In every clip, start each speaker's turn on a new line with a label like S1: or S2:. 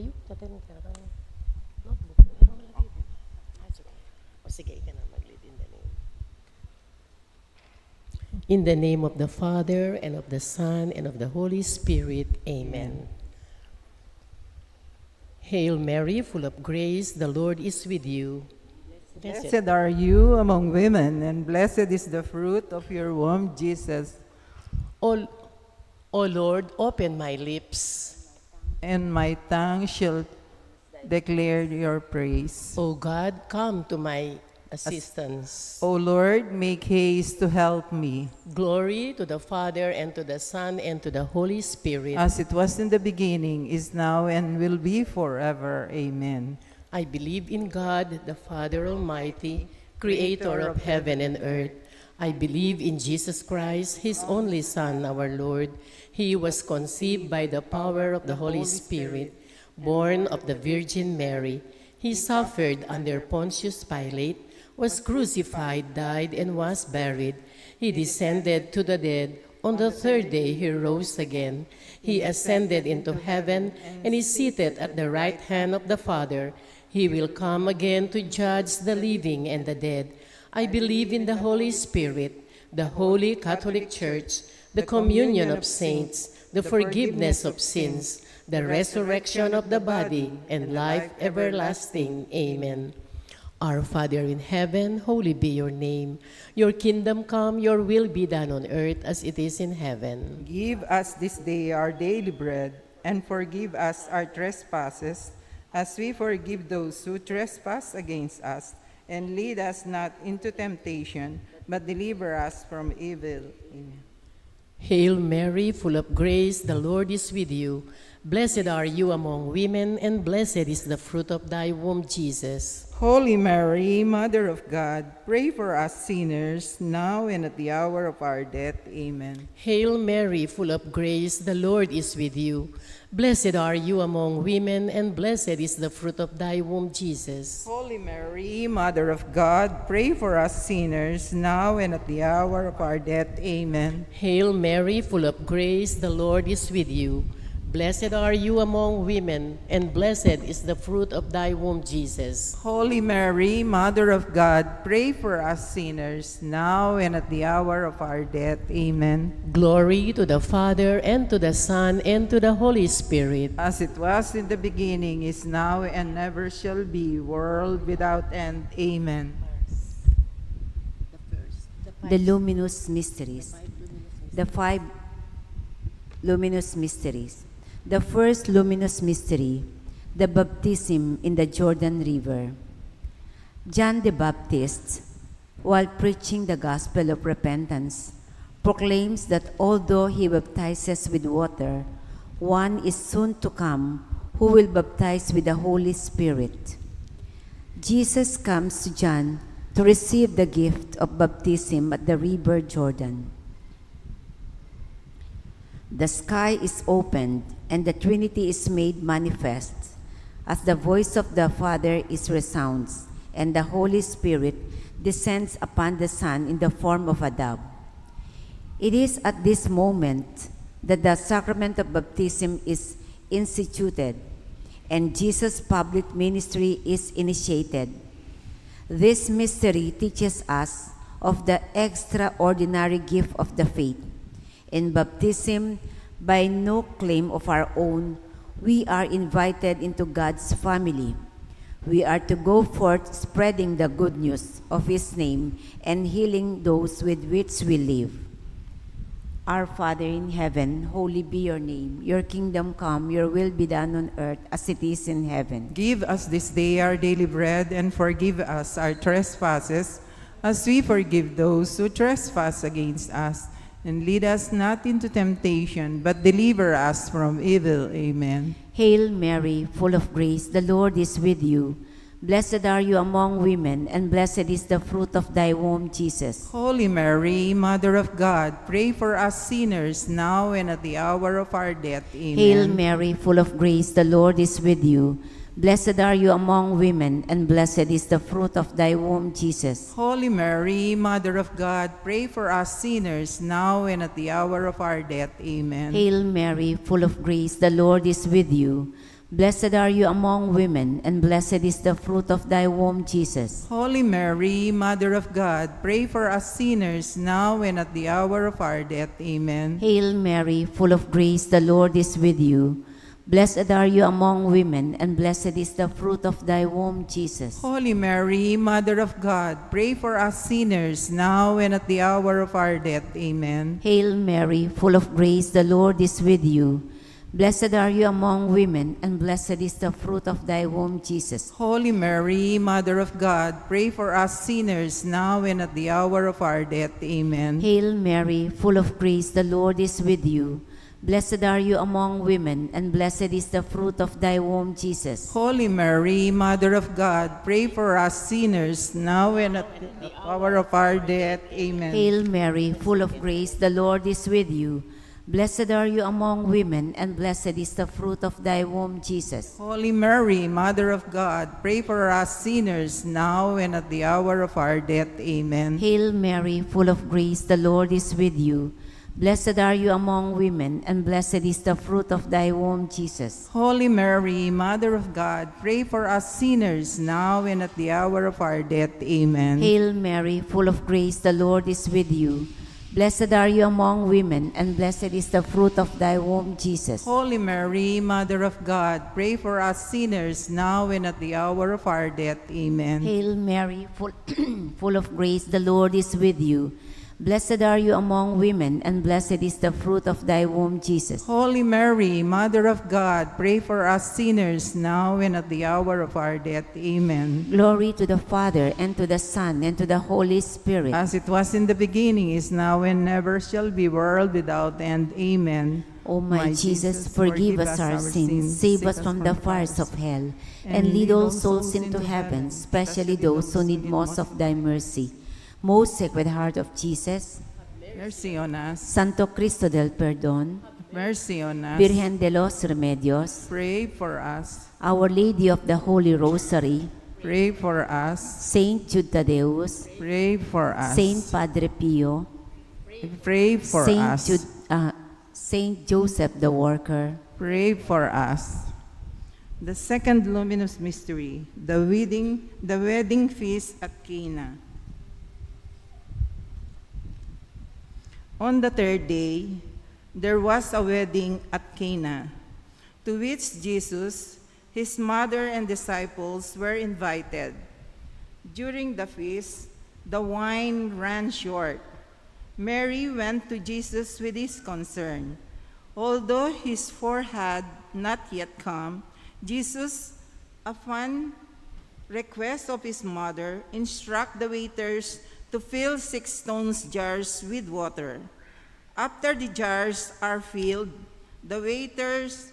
S1: kayo? Tatanong ka kayo. Notebook. Ikaw malagay. Sige. O sige, ikaw na mag-lead in the name. In the name of the Father, and of the Son, and of the Holy Spirit. Amen. Hail Mary, full of grace, the Lord is with you.
S2: Blessed are you among women, and blessed is the fruit of your womb, Jesus.
S1: O Lord, open my lips.
S2: And my tongue shall declare your praise.
S1: O God, come to my assistance.
S2: O Lord, make haste to help me.
S1: Glory to the Father, and to the Son, and to the Holy Spirit.
S2: As it was in the beginning, is now, and will be forever. Amen.
S1: I believe in God, the Father Almighty, creator of heaven and earth. I believe in Jesus Christ, his only Son, our Lord. He was conceived by the power of the Holy Spirit, born of the Virgin Mary. He suffered under Pontius Pilate, was crucified, died, and was buried. He descended to the dead. On the third day he rose again. He ascended into heaven and is seated at the right hand of the Father. He will come again to judge the living and the dead. I believe in the Holy Spirit, the Holy Catholic Church, the communion of saints, the forgiveness of sins, the resurrection of the body, and life everlasting. Amen. Our Father in heaven, holy be your name. Your kingdom come, your will be done on earth as it is in heaven.
S2: Give us this day our daily bread, and forgive us our trespasses, as we forgive those who trespass against us. And lead us not into temptation, but deliver us from evil. Amen.
S1: Hail Mary, full of grace, the Lord is with you. Blessed are you among women, and blessed is the fruit of thy womb, Jesus.
S2: Holy Mary, Mother of God, pray for us sinners, now and at the hour of our death. Amen.
S1: Hail Mary, full of grace, the Lord is with you. Blessed are you among women, and blessed is the fruit of thy womb, Jesus.
S2: Holy Mary, Mother of God, pray for us sinners, now and at the hour of our death. Amen.
S1: Hail Mary, full of grace, the Lord is with you. Blessed are you among women, and blessed is the fruit of thy womb, Jesus.
S2: Holy Mary, Mother of God, pray for us sinners, now and at the hour of our death. Amen.
S1: Glory to the Father, and to the Son, and to the Holy Spirit.
S2: As it was in the beginning, is now, and never shall be, world without end. Amen.
S3: The luminous mysteries. The five luminous mysteries. The first luminous mystery, the baptism in the Jordan River. John the Baptist, while preaching the gospel of repentance, proclaims that although he baptizes with water, one is soon to come who will baptize with the Holy Spirit. Jesus comes to John to receive the gift of baptism at the river Jordan. The sky is opened, and the Trinity is made manifest, as the voice of the Father is resounds, and the Holy Spirit descends upon the Son in the form of a dove. It is at this moment that the sacrament of baptism is instituted, and Jesus' public ministry is initiated. This mystery teaches us of the extraordinary gift of the faith. In baptism, by no claim of our own, we are invited into God's family. We are to go forth spreading the good news of His name and healing those with which we live. Our Father in heaven, holy be your name. Your kingdom come, your will be done on earth as it is in heaven.
S2: Give us this day our daily bread, and forgive us our trespasses, as we forgive those who trespass against us. And lead us not into temptation, but deliver us from evil. Amen.
S3: Hail Mary, full of grace, the Lord is with you. Blessed are you among women, and blessed is the fruit of thy womb, Jesus.
S2: Holy Mary, Mother of God, pray for us sinners, now and at the hour of our death. Amen.
S3: Hail Mary, full of grace, the Lord is with you. Blessed are you among women, and blessed is the fruit of thy womb, Jesus.
S2: Holy Mary, Mother of God, pray for us sinners, now and at the hour of our death. Amen.
S3: Hail Mary, full of grace, the Lord is with you. Blessed are you among women, and blessed is the fruit of thy womb, Jesus.
S2: Holy Mary, Mother of God, pray for us sinners, now and at the hour of our death. Amen.
S3: Hail Mary, full of grace, the Lord is with you. Blessed are you among women, and blessed is the fruit of thy womb, Jesus.
S2: Holy Mary, Mother of God, pray for us sinners, now and at the hour of our death. Amen.
S3: Hail Mary, full of grace, the Lord is with you. Blessed are you among women, and blessed is the fruit of thy womb, Jesus.
S2: Holy Mary, Mother of God, pray for us sinners, now and at the hour of our death. Amen.
S3: Hail Mary, full of grace, the Lord is with you. Blessed are you among women, and blessed is the fruit of thy womb, Jesus.
S2: Holy Mary, Mother of God, pray for us sinners, now and at the hour of our death. Amen.
S3: Hail Mary, full of grace, the Lord is with you. Blessed are you among women, and blessed is the fruit of thy womb, Jesus.
S2: Holy Mary, Mother of God, pray for us sinners, now and at the hour of our death. Amen.
S3: Hail Mary, full of grace, the Lord is with you. Blessed are you among women, and blessed is the fruit of thy womb, Jesus.
S2: Holy Mary, Mother of God, pray for us sinners, now and at the hour of our death. Amen.
S3: Hail Mary, full of grace, the Lord is with you. Blessed are you among women, and blessed is the fruit of thy womb, Jesus.
S2: Holy Mary, Mother of God, pray for us sinners, now and at the hour of our death. Amen.
S3: Hail Mary, full of grace, the Lord is with you. Blessed are you among women, and blessed is the fruit of thy womb, Jesus.
S2: Holy Mary, Mother of God, pray for us sinners, now and at the hour of our death. Amen.
S3: Glory to the Father, and to the Son, and to the Holy Spirit.
S2: As it was in the beginning, is now, and never shall be, world without end. Amen.
S3: O my Jesus, forgive us our sins, save us from the fires of hell, and lead all souls into heaven, especially those who need most of thy mercy. Most Sacred Heart of Jesus,
S2: Mercy on us.
S3: Santo Cristo del Perdón,
S2: Mercy on us.
S3: Virgen de los Remedios,
S2: Pray for us.
S3: Our Lady of the Holy Rosary,
S2: Pray for us.
S3: Saint Jude Thaddeus,
S2: Pray for us.
S3: Saint Padre Pio,
S2: Pray for us.
S3: Saint Joseph the Worker.
S2: Pray for us. The second luminous mystery, the wedding feast at Cana. On the third day, there was a wedding at Cana, to which Jesus, his mother, and disciples were invited. During the feast, the wine ran short. Mary went to Jesus with this concern. Although his hour had not yet come, Jesus, upon request of his mother, instructed the waiters to fill 6 stone jars with water. After the jars are filled, the waiters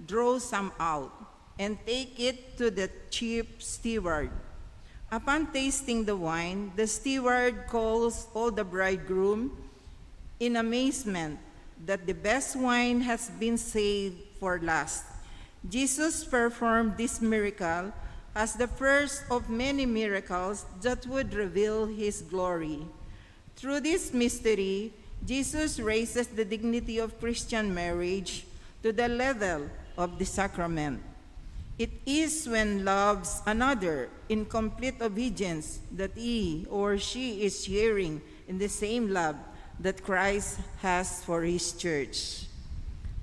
S2: draw some out and take it to the chief steward. Upon tasting the wine, the steward calls all the bridegroom in amazement that the best wine has been saved for last. Jesus performed this miracle as the first of many miracles that would reveal his glory. Through this mystery, Jesus raises the dignity of Christian marriage to the level of the sacrament. It is when loves another in complete obedience that he or she is sharing in the same love that Christ has for his church.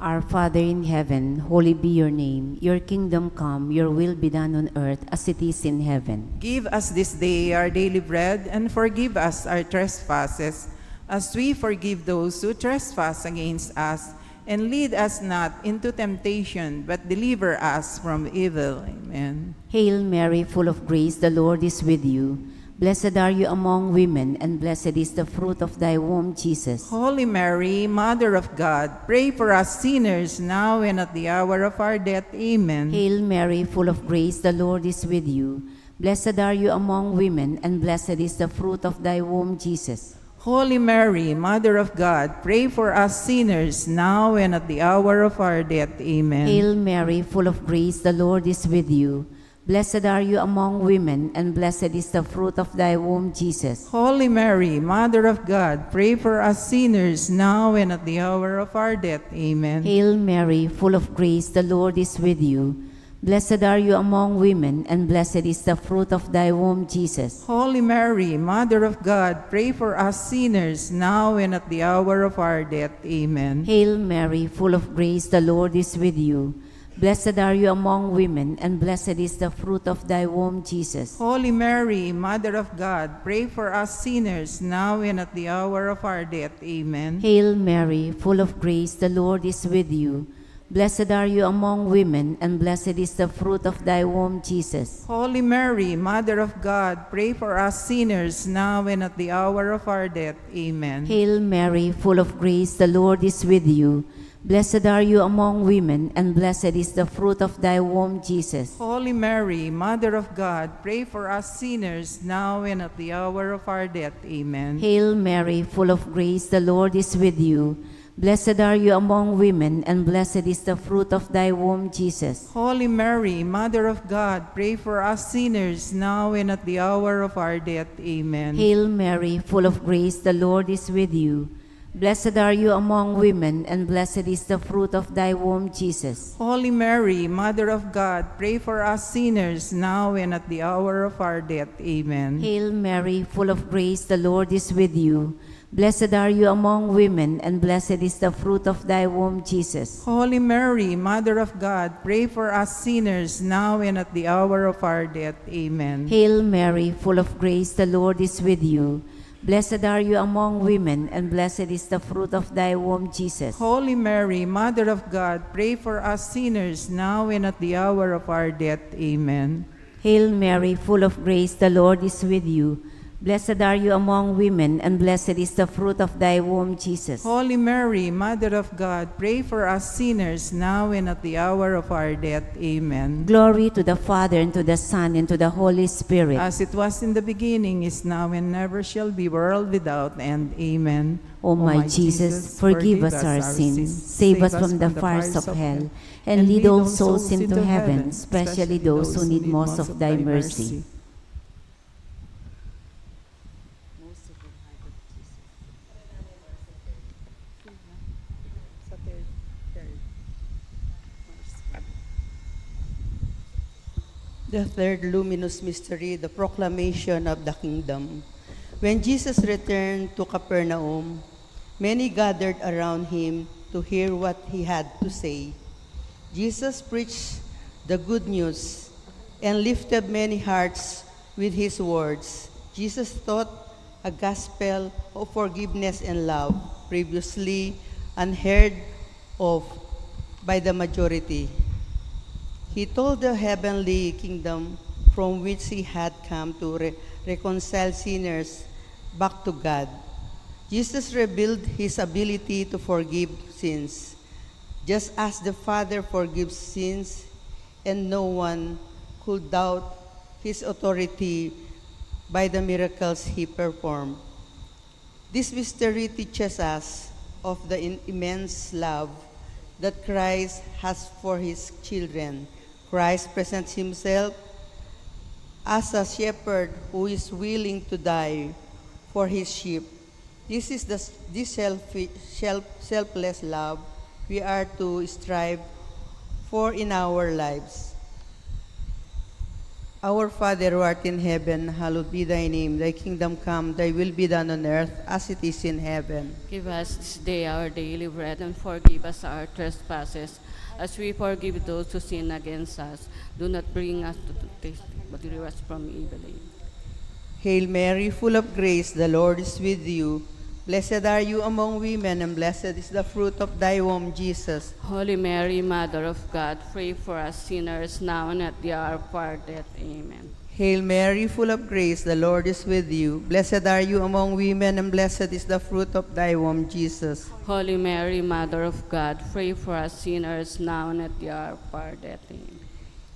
S3: Our Father in heaven, holy be your name. Your kingdom come, your will be done on earth as it is in heaven.
S2: Give us this day our daily bread, and forgive us our trespasses, as we forgive those who trespass against us. And lead us not into temptation, but deliver us from evil. Amen.
S3: Hail Mary, full of grace, the Lord is with you. Blessed are you among women, and blessed is the fruit of thy womb, Jesus.
S2: Holy Mary, Mother of God, pray for us sinners, now and at the hour of our death. Amen.
S3: Hail Mary, full of grace, the Lord is with you. Blessed are you among women, and blessed is the fruit of thy womb, Jesus.
S2: Holy Mary, Mother of God, pray for us sinners, now and at the hour of our death. Amen.
S3: Hail Mary, full of grace, the Lord is with you. Blessed are you among women, and blessed is the fruit of thy womb, Jesus.
S2: Holy Mary, Mother of God, pray for us sinners, now and at the hour of our death. Amen.
S3: Hail Mary, full of grace, the Lord is with you. Blessed are you among women, and blessed is the fruit of thy womb, Jesus.
S2: Holy Mary, Mother of God, pray for us sinners, now and at the hour of our death. Amen.
S3: Hail Mary, full of grace, the Lord is with you. Blessed are you among women, and blessed is the fruit of thy womb, Jesus.
S2: Holy Mary, Mother of God, pray for us sinners, now and at the hour of our death. Amen.
S3: Hail Mary, full of grace, the Lord is with you. Blessed are you among women, and blessed is the fruit of thy womb, Jesus.
S2: Holy Mary, Mother of God, pray for us sinners, now and at the hour of our death. Amen.
S3: Hail Mary, full of grace, the Lord is with you. Blessed are you among women, and blessed is the fruit of thy womb, Jesus.
S2: Holy Mary, Mother of God, pray for us sinners, now and at the hour of our death. Amen.
S3: Hail Mary, full of grace, the Lord is with you. Blessed are you among women, and blessed is the fruit of thy womb, Jesus.
S2: Holy Mary, Mother of God, pray for us sinners, now and at the hour of our death. Amen.
S3: Hail Mary, full of grace, the Lord is with you. Blessed are you among women, and blessed is the fruit of thy womb, Jesus.
S2: Holy Mary, Mother of God, pray for us sinners, now and at the hour of our death. Amen.
S3: Hail Mary, full of grace, the Lord is with you. Blessed are you among women, and blessed is the fruit of thy womb, Jesus.
S2: Holy Mary, Mother of God, pray for us sinners, now and at the hour of our death. Amen.
S3: Hail Mary, full of grace, the Lord is with you. Blessed are you among women, and blessed is the fruit of thy womb, Jesus.
S2: Holy Mary, Mother of God, pray for us sinners, now and at the hour of our death. Amen.
S3: Hail Mary, full of grace, the Lord is with you. Blessed are you among women, and blessed is the fruit of thy womb, Jesus.
S2: Holy Mary, Mother of God, pray for us sinners, now and at the hour of our death. Amen.
S3: Glory to the Father, and to the Son, and to the Holy Spirit.
S2: As it was in the beginning, is now, and never shall be, world without end. Amen.
S3: O my Jesus, forgive us our sins, save us from the fires of hell, and lead all souls into heaven, especially those who need most of thy mercy.
S4: The third luminous mystery, the proclamation of the kingdom. When Jesus returned to Capernaum, many gathered around him to hear what he had to say. Jesus preached the good news and lifted many hearts with his words. Jesus taught a gospel of forgiveness and love, previously unheard of by the majority. He told the heavenly kingdom from which he had come to reconcile sinners back to God. Jesus revealed his ability to forgive sins, just as the Father forgives sins, and no one could doubt his authority by the miracles he performed. This mystery teaches us of the immense love that Christ has for his children. Christ presents himself as a shepherd who is willing to die for his sheep. This is this selfless love we are to strive for in our lives. Our Father who art in heaven, hallowed be thy name. Thy kingdom come, thy will be done on earth as it is in heaven.
S5: Give us this day our daily bread, and forgive us our trespasses, as we forgive those who sin against us. Do not bring us to temptation, but deliver us from evil.
S4: Hail Mary, full of grace, the Lord is with you. Blessed are you among women, and blessed is the fruit of thy womb, Jesus.
S5: Holy Mary, Mother of God, pray for us sinners, now and at the hour of our death. Amen.
S4: Hail Mary, full of grace, the Lord is with you. Blessed are you among women, and blessed is the fruit of thy womb, Jesus.
S5: Holy Mary, Mother of God, pray for us sinners, now and at the hour of our death. Amen.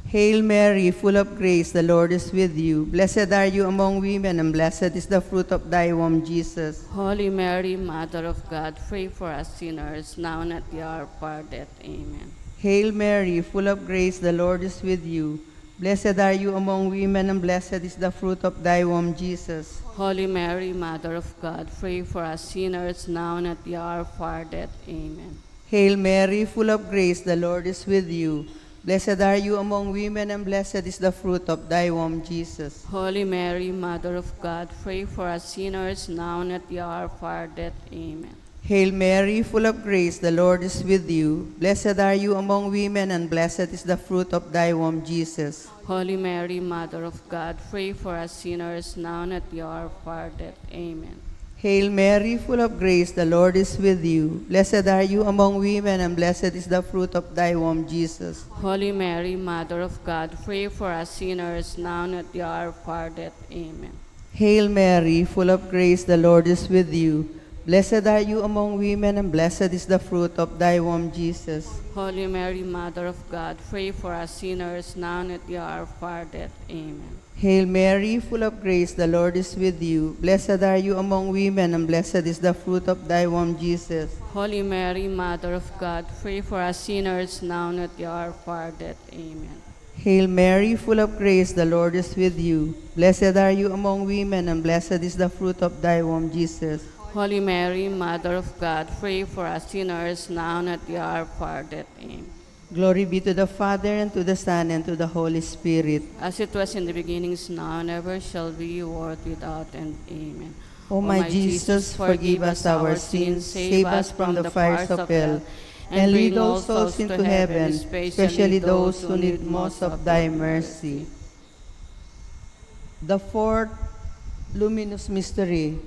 S4: Hail Mary, full of grace, the Lord is with you. Blessed are you among women, and blessed is the fruit of thy womb, Jesus.
S5: Holy Mary, Mother of God, pray for us sinners, now and at the hour of our death. Amen.
S4: Hail Mary, full of grace, the Lord is with you. Blessed are you among women, and blessed is the fruit of thy womb, Jesus.
S5: Holy Mary, Mother of God, pray for us sinners, now and at the hour of our death. Amen.
S4: Hail Mary, full of grace, the Lord is with you. Blessed are you among women, and blessed is the fruit of thy womb, Jesus.
S5: Holy Mary, Mother of God, pray for us sinners now and at the hour of our death. Amen.
S4: Hail Mary, full of grace, the Lord is with you. Blessed are you among women, and blessed is the fruit of thy womb, Jesus.
S5: Holy Mary, Mother of God, pray for us sinners now and at the hour of our death. Amen.
S4: Hail Mary, full of grace, the Lord is with you. Blessed are you among women, and blessed is the fruit of thy womb, Jesus.
S5: Holy Mary, Mother of God, pray for us sinners now and at the hour of our death. Amen.
S4: Hail Mary, full of grace, the Lord is with you. Blessed are you among women, and blessed is the fruit of thy womb, Jesus.
S5: Holy Mary, Mother of God, pray for us sinners now and at the hour of our death. Amen.
S4: Hail Mary, full of grace, the Lord is with you. Blessed are you among women, and blessed is the fruit of thy womb, Jesus.
S5: Holy Mary, Mother of God, pray for us sinners now and at the hour of our death. Amen.
S4: Hail Mary, full of grace, the Lord is with you. Blessed are you among women, and blessed is the fruit of thy womb, Jesus.
S5: Holy Mary, Mother of God, pray for us sinners now and at the hour of our death. Amen.
S4: Glory be to the Father, and to the Son, and to the Holy Spirit.
S5: As it was in the beginning, is now, and ever shall be, world without end. Amen.
S4: O my Jesus, forgive us our sins, save us from the fires of hell, and lead all souls into heaven, especially those who need most of thy mercy. The fourth luminous mystery.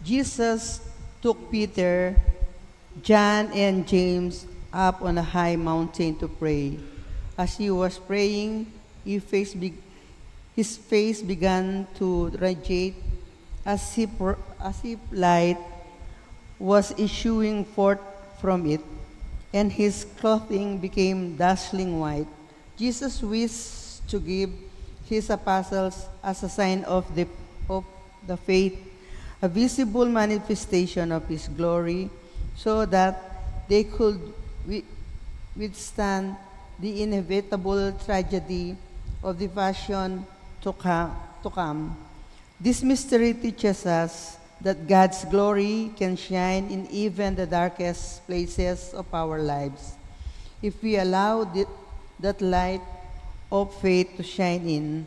S4: Jesus took Peter, John, and James up on a high mountain to pray. As he was praying, his face began to radiate as if light was issuing forth from it, and his clothing became dazzling white. Jesus wished to give his apostles, as a sign of the faith, a visible manifestation of his glory, so that they could withstand the inevitable tragedy of the passion to come. This mystery teaches us that God's glory can shine in even the darkest places of our lives, if we allow that light of faith to shine in.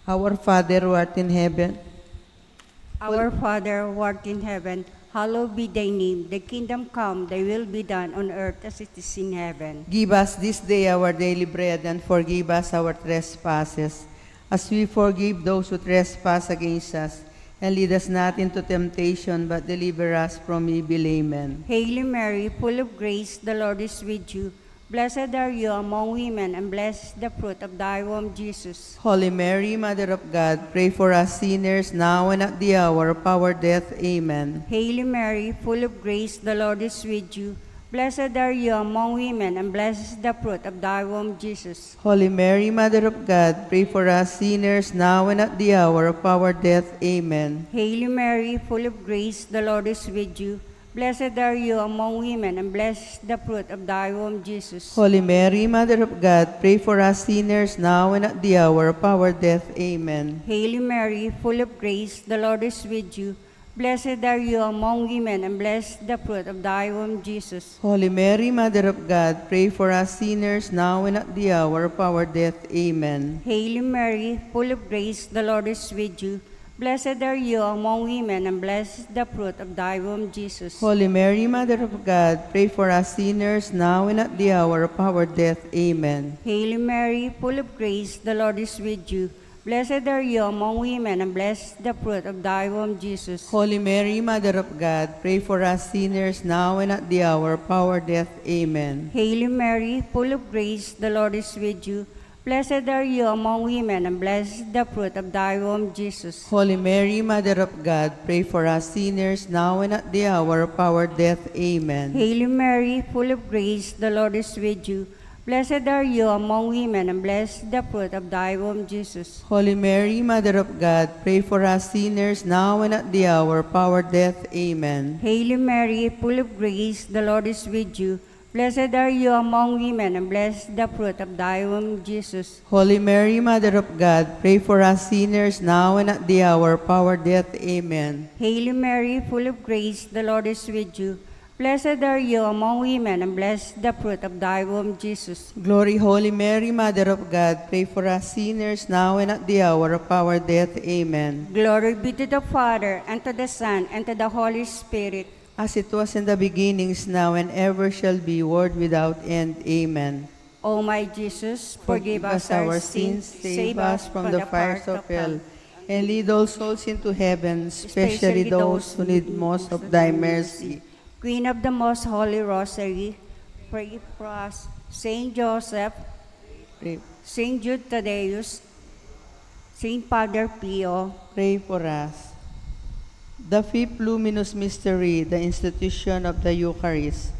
S4: Our Father who art in heaven,
S6: Our Father who art in heaven, hallowed be thy name. Thy kingdom come, thy will be done on earth as it is in heaven.
S4: give us this day our daily bread, and forgive us our trespasses, as we forgive those who trespass against us. And lead us not into temptation, but deliver us from evil. Amen.
S6: Hail Mary, full of grace, the Lord is with you. Blessed are you among women, and blessed is the fruit of thy womb, Jesus.
S4: Holy Mary, Mother of God, pray for us sinners, now and at the hour of our death. Amen.
S6: Hail Mary, full of grace, the Lord is with you. Blessed are you among women, and blessed is the fruit of thy womb, Jesus.
S4: Holy Mary, Mother of God, pray for us sinners, now and at the hour of our death. Amen.
S6: Hail Mary, full of grace, the Lord is with you. Blessed are you among women, and blessed is the fruit of thy womb, Jesus.
S4: Holy Mary, Mother of God, pray for us sinners, now and at the hour of our death. Amen.
S6: Hail Mary, full of grace, the Lord is with you. Blessed are you among women, and blessed is the fruit of thy womb, Jesus.
S4: Holy Mary, Mother of God, pray for us sinners, now and at the hour of our death. Amen.
S6: Hail Mary, full of grace, the Lord is with you. Blessed are you among women, and blessed is the fruit of thy womb, Jesus.
S4: Holy Mary, Mother of God, pray for us sinners, now and at the hour of our death. Amen.
S6: Hail Mary, full of grace, the Lord is with you. Blessed are you among women, and blessed is the fruit of thy womb, Jesus.
S4: Holy Mary, Mother of God, pray for us sinners, now and at the hour of our death. Amen.
S6: Hail Mary, full of grace, the Lord is with you. Blessed are you among women, and blessed is the fruit of thy womb, Jesus.
S4: Holy Mary, Mother of God, pray for us sinners, now and at the hour of our death. Amen.
S6: Hail Mary, full of grace, the Lord is with you. Blessed are you among women, and blessed is the fruit of thy womb, Jesus.
S4: Holy Mary, Mother of God, pray for us sinners, now and at the hour of our death. Amen.
S6: Hail Mary, full of grace, the Lord is with you. Blessed are you among women, and blessed is the fruit of thy womb, Jesus.
S4: Holy Mary, Mother of God, pray for us sinners, now and at the hour of our death. Amen.
S6: Hail Mary, full of grace, the Lord is with you. Blessed are you among women, and blessed the fruit of thy womb, Jesus.
S4: Glory, Holy Mary, Mother of God, pray for us sinners now and at the hour of our death. Amen.
S6: Glory be to the Father, and to the Son, and to the Holy Spirit.
S4: As it was in the beginnings, now and ever shall be, world without end. Amen.
S6: O my Jesus, forgive us our sins,
S4: save us from the fires of hell, and lead all souls into heaven, especially those who need most of thy mercy.
S6: Queen of the Most Holy Rosary, pray for us. Saint Joseph,
S4: Pray,
S6: Saint Jude Thaddeus, Saint Padre Pio,
S4: pray for us. The fifth luminous mystery, the institution of the Eucharist.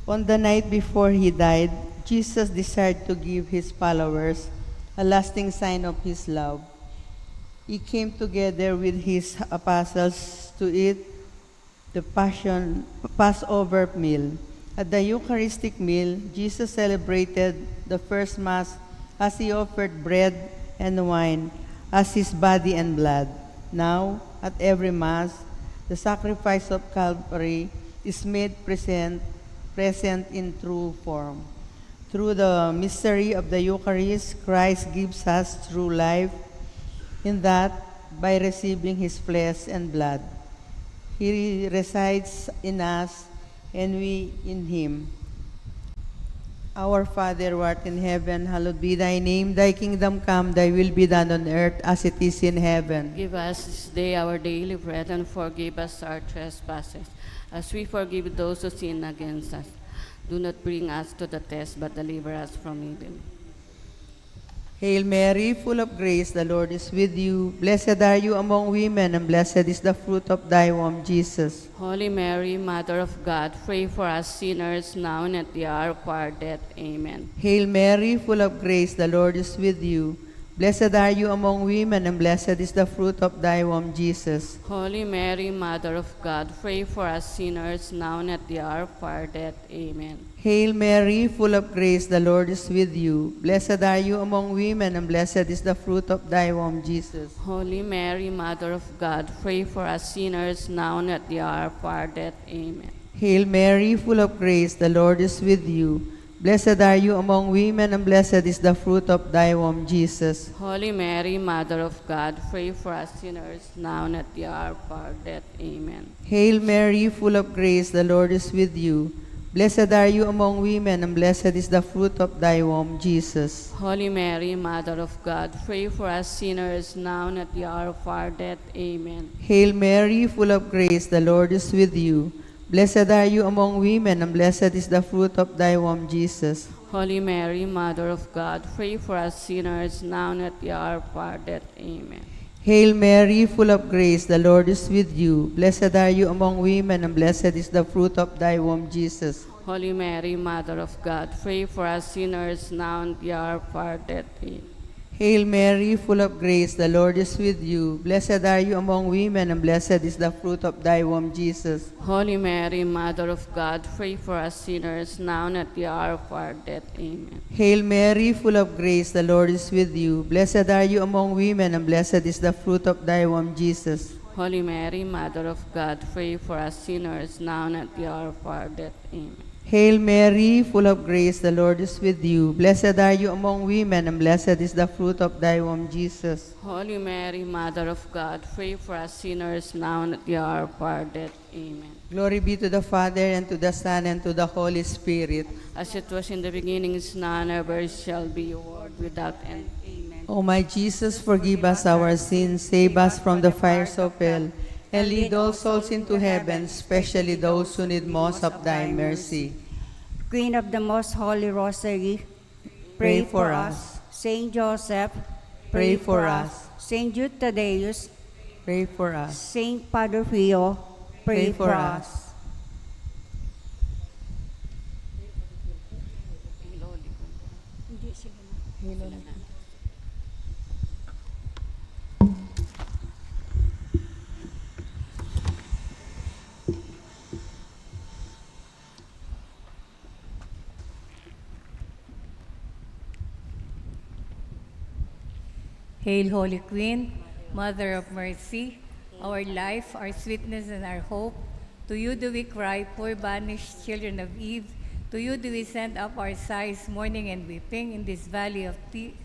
S4: On the night before he died, Jesus desired to give his followers a lasting sign of his love. He came together with his apostles to eat the Passover meal. At the Eucharistic meal, Jesus celebrated the first Mass as he offered bread and wine as his body and blood. Now, at every Mass, the sacrifice of Calvary is made present in true form. Through the mystery of the Eucharist, Christ gives us true life, in that by receiving his flesh and blood, he resides in us, and we in him. Our Father, who art in heaven, hallowed be thy name. Thy kingdom come, thy will be done on earth as it is in heaven.
S5: Give us this day our daily bread, and forgive us our trespasses, as we forgive those who sin against us. Do not bring us to the test, but deliver us from evil.
S4: Hail Mary, full of grace, the Lord is with you. Blessed are you among women, and blessed is the fruit of thy womb, Jesus.
S5: Holy Mary, Mother of God, pray for us sinners now and at the hour of our death. Amen.
S4: Hail Mary, full of grace, the Lord is with you. Blessed are you among women, and blessed is the fruit of thy womb, Jesus.
S5: Holy Mary, Mother of God, pray for us sinners now and at the hour of our death. Amen.
S4: Hail Mary, full of grace, the Lord is with you. Blessed are you among women, and blessed is the fruit of thy womb, Jesus.
S5: Holy Mary, Mother of God, pray for us sinners now and at the hour of our death. Amen.
S4: Hail Mary, full of grace, the Lord is with you. Blessed are you among women, and blessed is the fruit of thy womb, Jesus.
S5: Holy Mary, Mother of God, pray for us sinners now and at the hour of our death. Amen.
S4: Hail Mary, full of grace, the Lord is with you. Blessed are you among women, and blessed is the fruit of thy womb, Jesus.
S5: Holy Mary, Mother of God, pray for us sinners now and at the hour of our death. Amen.
S4: Hail Mary, full of grace, the Lord is with you. Blessed are you among women, and blessed is the fruit of thy womb, Jesus.
S5: Holy Mary, Mother of God, pray for us sinners now and at the hour of our death. Amen.
S4: Hail Mary, full of grace, the Lord is with you. Blessed are you among women, and blessed is the fruit of thy womb, Jesus.
S5: Holy Mary, Mother of God, pray for us sinners now and at the hour of our death. Amen.
S4: Hail Mary, full of grace, the Lord is with you. Blessed are you among women, and blessed is the fruit of thy womb, Jesus.
S5: Holy Mary, Mother of God, pray for us sinners now and at the hour of our death. Amen.
S4: Hail Mary, full of grace, the Lord is with you. Blessed are you among women, and blessed is the fruit of thy womb, Jesus.
S5: Holy Mary, Mother of God, pray for us sinners now and at the hour of our death. Amen.
S4: Hail Mary, full of grace, the Lord is with you. Blessed are you among women, and blessed is the fruit of thy womb, Jesus.
S5: Holy Mary, Mother of God, pray for us sinners now and at the hour of our death. Amen.
S4: Glory be to the Father, and to the Son, and to the Holy Spirit.
S5: As it was in the beginning, is now, and ever shall be, world without end. Amen.
S4: O my Jesus, forgive us our sins, save us from the fires of hell, and lead all souls into heaven, especially those who need most of thy mercy.
S6: Queen of the Most Holy Rosary,
S4: Pray for us.
S6: Saint Joseph,
S4: Pray for us.
S6: Saint Jude Thaddeus,
S4: Pray for us.
S6: Saint Padre Pio,
S4: Pray for us.
S7: Hail, Holy Queen, Mother of Mercy, our life, our sweetness, and our hope. To you do we cry, poor banished children of Eve. To you do we send up our sighs, mourning and weeping in this valley of tears.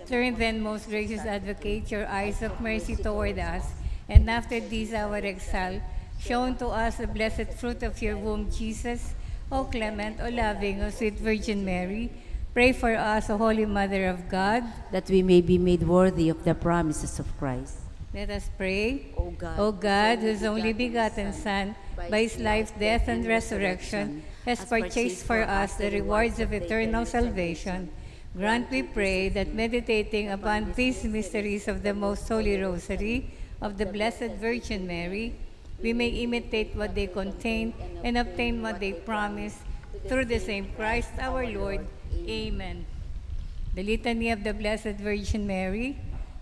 S7: Turn then, most gracious advocate, your eyes of mercy toward us, and after this our exile, shown to us the blessed fruit of your womb, Jesus. O clement, O loving, O sweet Virgin Mary, pray for us, O Holy Mother of God,
S3: that we may be made worthy of the promises of Christ.
S7: Let us pray.
S3: O God,
S7: whose only begotten Son, by his life, death, and resurrection, has purchased for us the rewards of eternal salvation, grant, we pray, that meditating upon these mysteries of the Most Holy Rosary of the Blessed Virgin Mary, we may imitate what they contain and obtain what they promise, through the same Christ our Lord. Amen. The Litany of the Blessed Virgin Mary.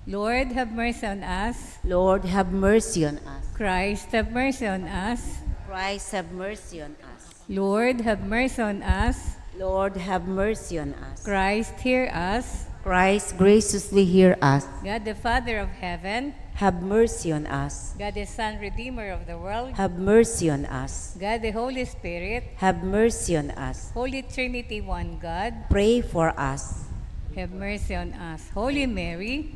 S7: Lord, have mercy on us.
S3: Lord, have mercy on us.
S7: Christ, have mercy on us.
S3: Christ, have mercy on us.
S7: Lord, have mercy on us.
S3: Lord, have mercy on us.
S7: Christ, hear us.
S3: Christ, graciously hear us.
S7: God, the Father of heaven,
S3: Have mercy on us.
S7: God, the Son, Redeemer of the world,
S3: Have mercy on us.
S7: God, the Holy Spirit,
S3: Have mercy on us.
S7: Holy Trinity, one God,
S3: Pray for us.
S7: have mercy on us. Holy Mary,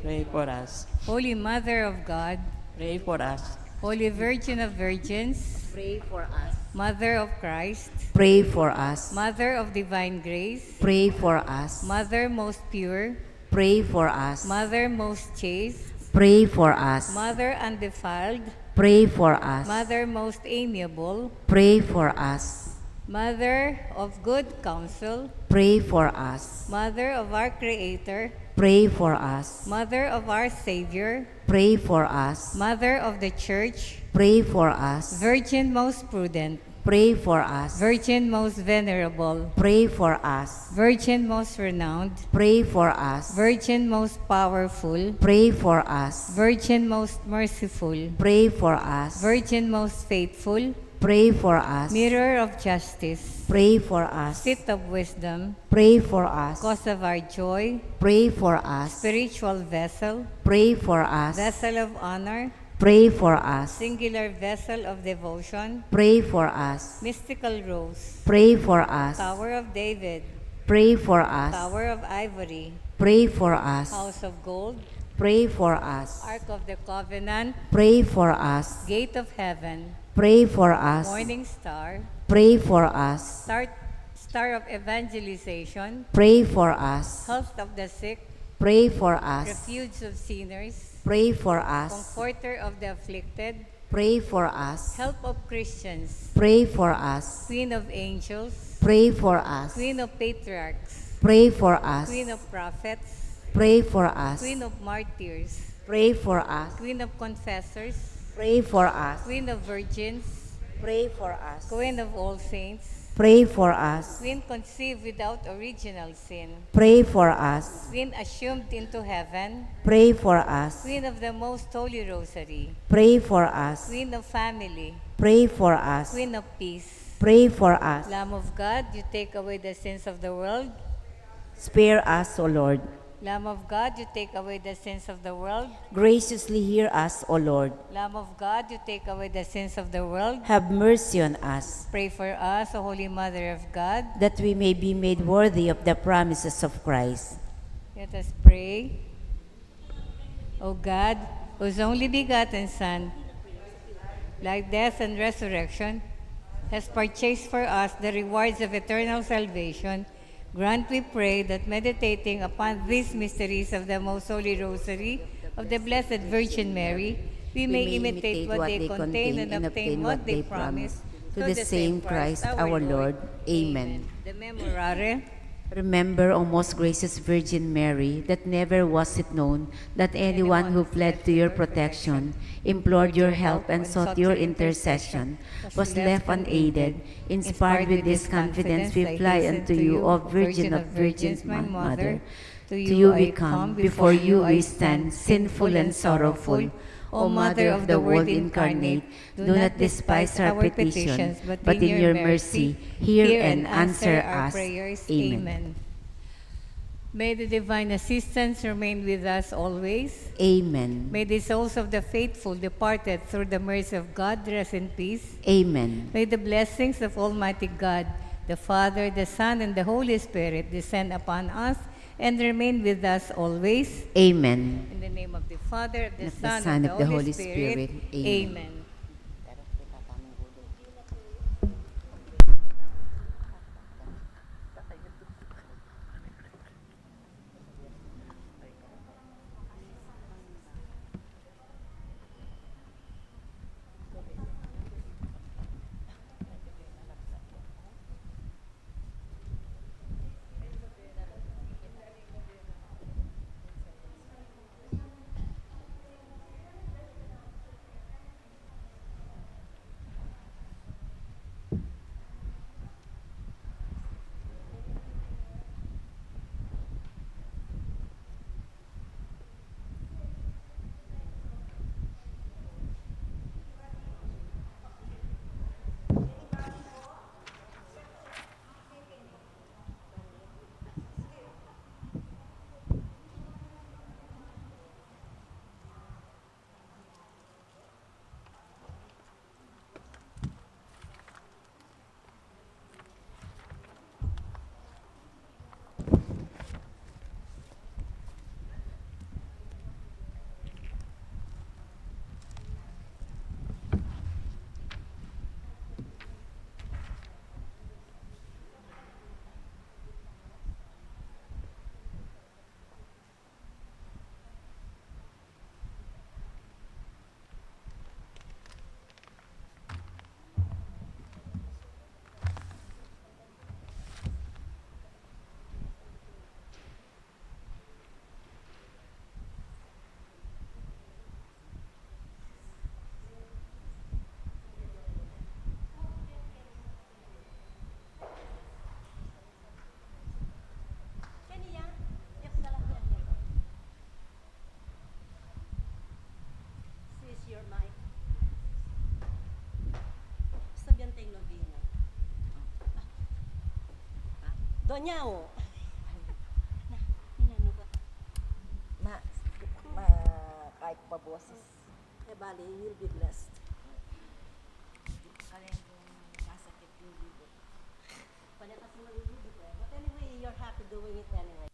S8: Pray for us.
S7: Holy Mother of God,
S8: Pray for us.
S7: Holy Virgin of Virgins,
S3: Pray for us.
S7: Mother of Christ,
S3: Pray for us.
S7: Mother of divine grace,
S3: Pray for us.
S7: Mother most pure,
S3: Pray for us.
S7: Mother most chaste,
S3: Pray for us.
S7: Mother undefiled,
S3: Pray for us.
S7: Mother most amiable,
S3: Pray for us.
S7: Mother of good counsel,
S3: Pray for us.
S7: Mother of our Creator,
S3: Pray for us.
S7: Mother of our Savior,
S3: Pray for us.
S7: Mother of the Church,
S3: Pray for us.
S7: Virgin most prudent,
S3: Pray for us.
S7: Virgin most venerable,
S3: Pray for us.
S7: Virgin most renowned,
S3: Pray for us.
S7: Virgin most powerful,
S3: Pray for us.
S7: Virgin most merciful,
S3: Pray for us.
S7: Virgin most faithful,
S3: Pray for us.
S7: Mirror of justice,
S3: Pray for us.
S7: Seat of wisdom,
S3: Pray for us.
S7: Cause of our joy,
S3: Pray for us.
S7: Spiritual vessel,
S3: Pray for us.
S7: Vessel of honor,
S3: Pray for us.
S7: Singular vessel of devotion,
S3: Pray for us.
S7: Mystical rose,
S3: Pray for us.
S7: Tower of David,
S3: Pray for us.
S7: Tower of ivory,
S3: Pray for us.
S7: House of gold,
S3: Pray for us.
S7: Ark of the covenant,
S3: Pray for us.
S7: Gate of heaven,
S3: Pray for us.
S7: Morning star,
S3: Pray for us.
S7: Star of evangelization,
S3: Pray for us.
S7: Health of the sick,
S3: Pray for us.
S7: Refuge of sinners,
S3: Pray for us.
S7: Comforter of the afflicted,
S3: Pray for us.
S7: Help of Christians,
S3: Pray for us.
S7: Queen of angels,
S3: Pray for us.
S7: Queen of patriarchs,
S3: Pray for us.
S7: Queen of prophets,
S3: Pray for us.
S7: Queen of martyrs,
S3: Pray for us.
S7: Queen of confessors,
S3: Pray for us.
S7: Queen of virgins,
S3: Pray for us.
S7: Queen of all saints,
S3: Pray for us.
S7: Queen conceived without original sin,
S3: Pray for us.
S7: Queen assumed into heaven,
S3: Pray for us.
S7: Queen of the Most Holy Rosary,
S3: Pray for us.
S7: Queen of family,
S3: Pray for us.
S7: Queen of peace,
S3: Pray for us.
S7: Lamb of God, you take away the sins of the world.
S3: Spare us, O Lord.
S7: Lamb of God, you take away the sins of the world.
S3: Graciously hear us, O Lord.
S7: Lamb of God, you take away the sins of the world.
S3: Have mercy on us,
S7: Pray for us, O Holy Mother of God.
S3: that we may be made worthy of the promises of Christ.
S7: Let us pray. O God, whose only begotten Son, like death and resurrection, has purchased for us the rewards of eternal salvation, grant, we pray, that meditating upon these mysteries of the Most Holy Rosary of the Blessed Virgin Mary, we may imitate what they contain and obtain what they promise.
S3: To the same Christ our Lord. Amen.
S7: The Memorare.
S3: Remember, O most gracious Virgin Mary, that never was it known that anyone who fled to your protection, implored your help, and sought your intercession, was left unaided. Inspired with this confidence, we fly unto you, O Virgin of Virgins, my Mother. To you we come, before you we stand, sinful and sorrowful. O Mother of the Word incarnate, do not despise our petitions, but in your mercy, hear and answer us.
S7: Amen.
S3: Amen.
S7: The Memorare. Remember, O most gracious Virgin Mary, that never was it known that anyone who fled to your protection, implored your help, and sought your intercession, was left unaided. Inspired with this confidence, we fly unto you, O Virgin of Virgins, my Mother. To you we come, before you we stand, sinful and sorrowful. O Mother of the Word incarnate, do not despise our petitions, but in your mercy, hear and answer us. Amen. May the divine assistance remain with us always.
S3: Amen.
S7: May the souls of the faithful departed through the mercy of God rest in peace.
S3: Amen.
S7: May the blessings of Almighty God, the Father, the Son, and the Holy Spirit descend upon us and remain with us always.
S3: Amen.
S7: In the name of the Father, of the
S3: And of
S7: Son,
S3: Son,
S7: and
S3: of
S7: the
S3: the
S7: Holy
S3: Holy
S7: Spirit.
S3: Spirit. Amen.
S7: Amen.
S9: Doña o. Ma, kahit pa boses. Bali, you'll be blessed. Masakit yung libot. Pwede kasi malilibot eh. But anyway, you're happy doing it anyway.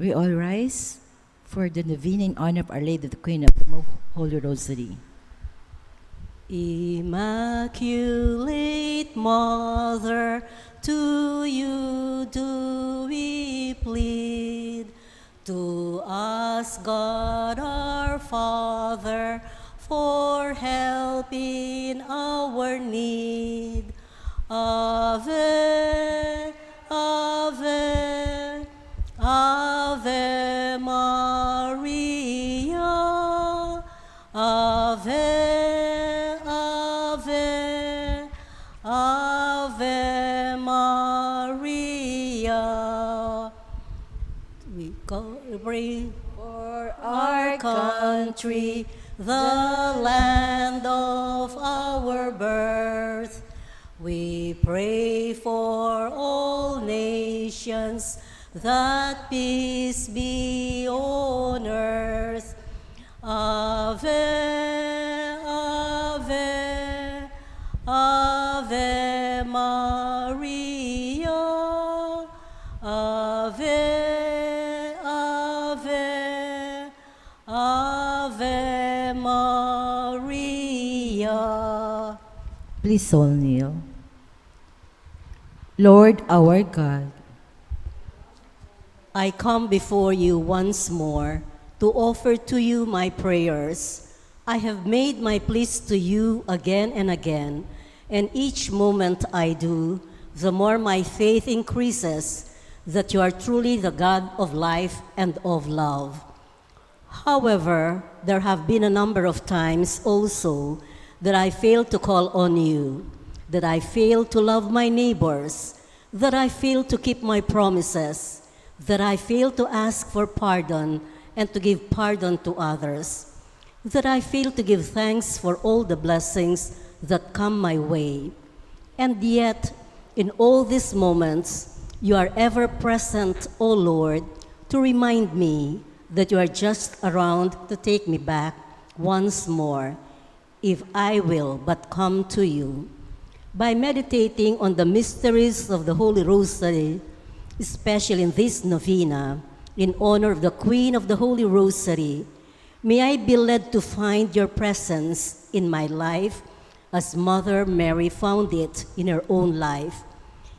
S10: We all rise for the novena in honor of Our Lady, the Queen of the Holy Rosary.
S1: Immaculate Mother, to you do we plead. To us, God our Father, for help in our need. Ave, Ave, Ave Maria. Ave, Ave, Ave Maria. We pray for our country, the land of our birth. We pray for all nations, that peace be on earth. Ave, Ave, Ave Maria. Ave, Ave, Ave Maria.
S10: Please all kneel. Lord our God,
S1: I come before you once more to offer to you my prayers. I have made my pleas to you again and again, and each moment I do, the more my faith increases that you are truly the God of life and of love. However, there have been a number of times also that I failed to call on you, that I failed to love my neighbors, that I failed to keep my promises, that I failed to ask for pardon and to give pardon to others, that I failed to give thanks for all the blessings that come my way. And yet, in all these moments, you are ever present, O Lord, to remind me that you are just around to take me back once more, if I will but come to you. By meditating on the mysteries of the Holy Rosary, especially in this novena, in honor of the Queen of the Holy Rosary, may I be led to find your presence in my life as Mother Mary found it in her own life.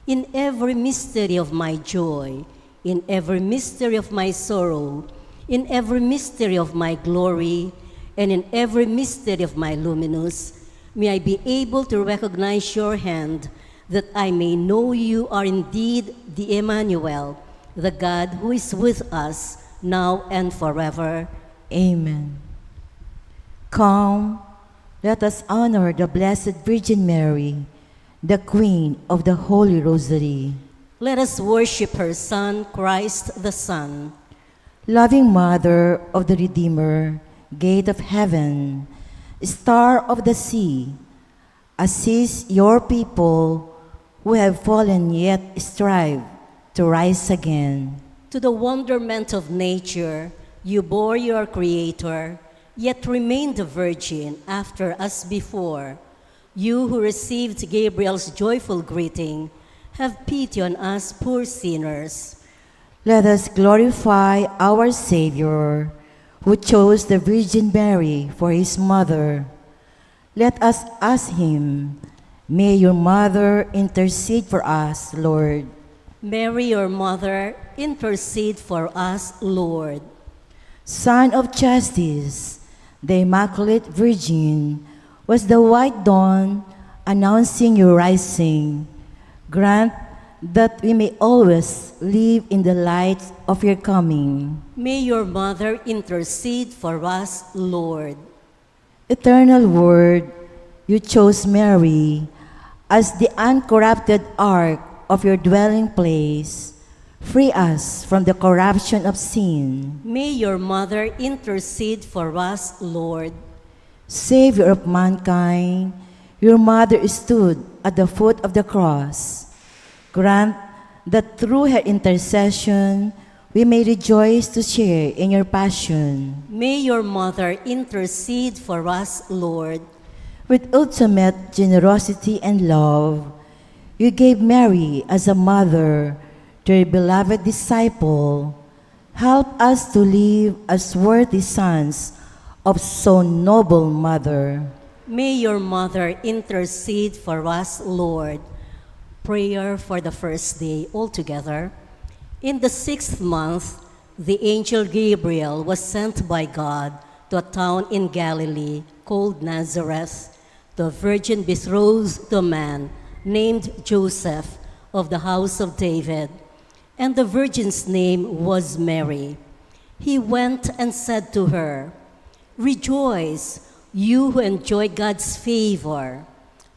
S1: In every mystery of my joy, in every mystery of my sorrow, in every mystery of my glory, and in every mystery of my luminous, may I be able to recognize your hand, that I may know you are indeed the Emmanuel, the God who is with us now and forever.
S10: Amen. Come, let us honor the Blessed Virgin Mary, the Queen of the Holy Rosary.
S1: Let us worship her Son, Christ the Son.
S10: Loving Mother of the Redeemer, Gate of Heaven, Star of the sea, assist your people who have fallen yet strive to rise again.
S1: To the wonderment of nature, you bore your Creator, yet remained a virgin after as before. You who received Gabriel's joyful greeting, have pity on us poor sinners.
S10: Let us glorify our Savior, who chose the Virgin Mary for his mother. Let us ask him, may your mother intercede for us, Lord.
S1: Mary, your mother, intercede for us, Lord.
S10: Son of Justice, the Immaculate Virgin, was the white dawn announcing your rising. Grant that we may always live in the light of your coming.
S1: May your mother intercede for us, Lord.
S10: Eternal Word, you chose Mary as the uncorrupted ark of your dwelling place. Free us from the corruption of sin.
S1: May your mother intercede for us, Lord.
S10: Savior of mankind, your mother stood at the foot of the cross. Grant that through her intercession, we may rejoice to share in your passion.
S1: May your mother intercede for us, Lord.
S10: With ultimate generosity and love, you gave Mary as a mother to your beloved disciple. Help us to live as worthy sons of so noble mother.
S9: May your mother intercede for us, Lord. Prayer for the first day altogether. In the 6th month, the angel Gabriel was sent by God to a town in Galilee called Nazareth, to a virgin betrothed to a man named Joseph of the house of David, and the virgin's name was Mary. He went and said to her, "Rejoice, you who enjoy God's favor.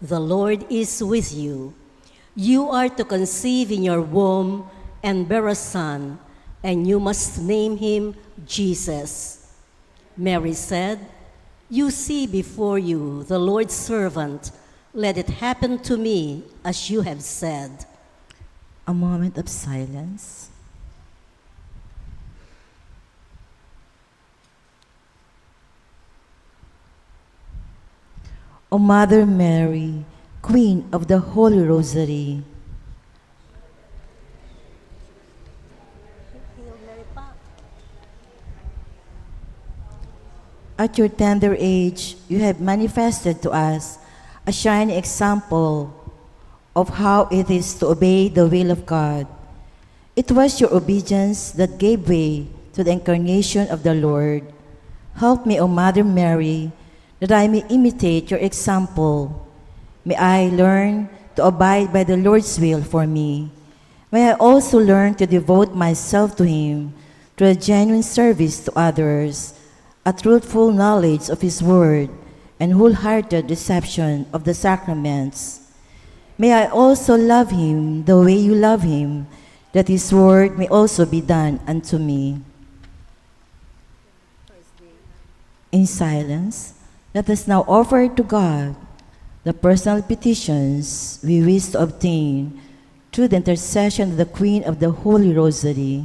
S9: The Lord is with you. You are to conceive in your womb and bear a son, and you must name him Jesus." Mary said, "You see before you the Lord's servant. Let it happen to me as you have said."
S10: A moment of silence. O Mother Mary, Queen of the Holy Rosary, at your tender age, you have manifested to us a shining example of how it is to obey the will of God. It was your obedience that gave way to the incarnation of the Lord. Help me, O Mother Mary, that I may imitate your example. May I learn to abide by the Lord's will for me. May I also learn to devote myself to Him through a genuine service to others, a truthful knowledge of His Word, and wholehearted reception of the sacraments. May I also love Him the way you love Him, that His Word may also be done unto me. In silence, let us now offer to God the personal petitions we wish to obtain through the intercession of the Queen of the Holy Rosary.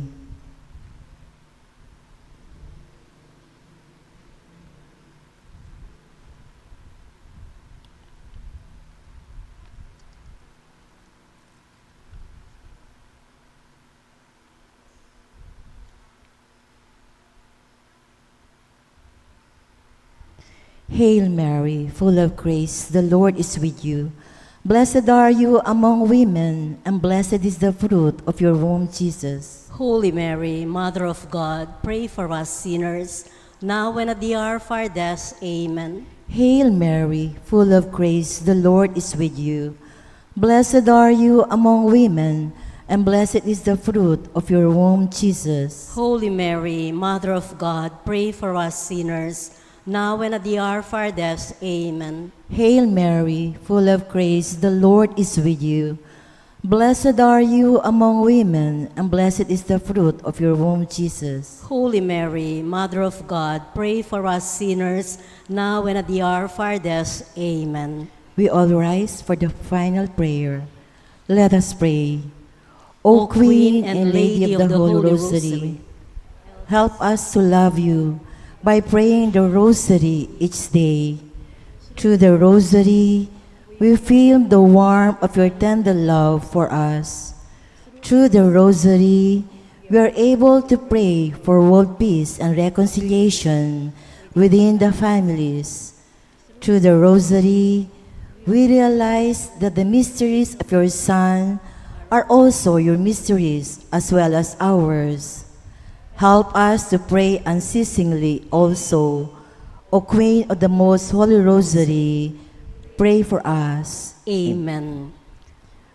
S10: Hail Mary, full of grace, the Lord is with you. Blessed are you among women, and blessed is the fruit of your womb, Jesus.
S9: Holy Mary, Mother of God, pray for us sinners, now and at the hour of our death. Amen.
S10: Hail Mary, full of grace, the Lord is with you. Blessed are you among women, and blessed is the fruit of your womb, Jesus.
S9: Holy Mary, Mother of God, pray for us sinners, now and at the hour of our death. Amen.
S10: Hail Mary, full of grace, the Lord is with you. Blessed are you among women, and blessed is the fruit of your womb, Jesus.
S9: Holy Mary, Mother of God, pray for us sinners, now and at the hour of our death. Amen.
S10: We all rise for the final prayer. Let us pray. O Queen and Lady of the Holy Rosary, help us to love you by praying the Rosary each day. Through the Rosary, we feel the warmth of your tender love for us. Through the Rosary, we are able to pray for world peace and reconciliation within the families. Through the Rosary, we realize that the mysteries of your Son are also your mysteries as well as ours. Help us to pray unceasingly also. O Queen of the Most Holy Rosary, pray for us.
S9: Amen.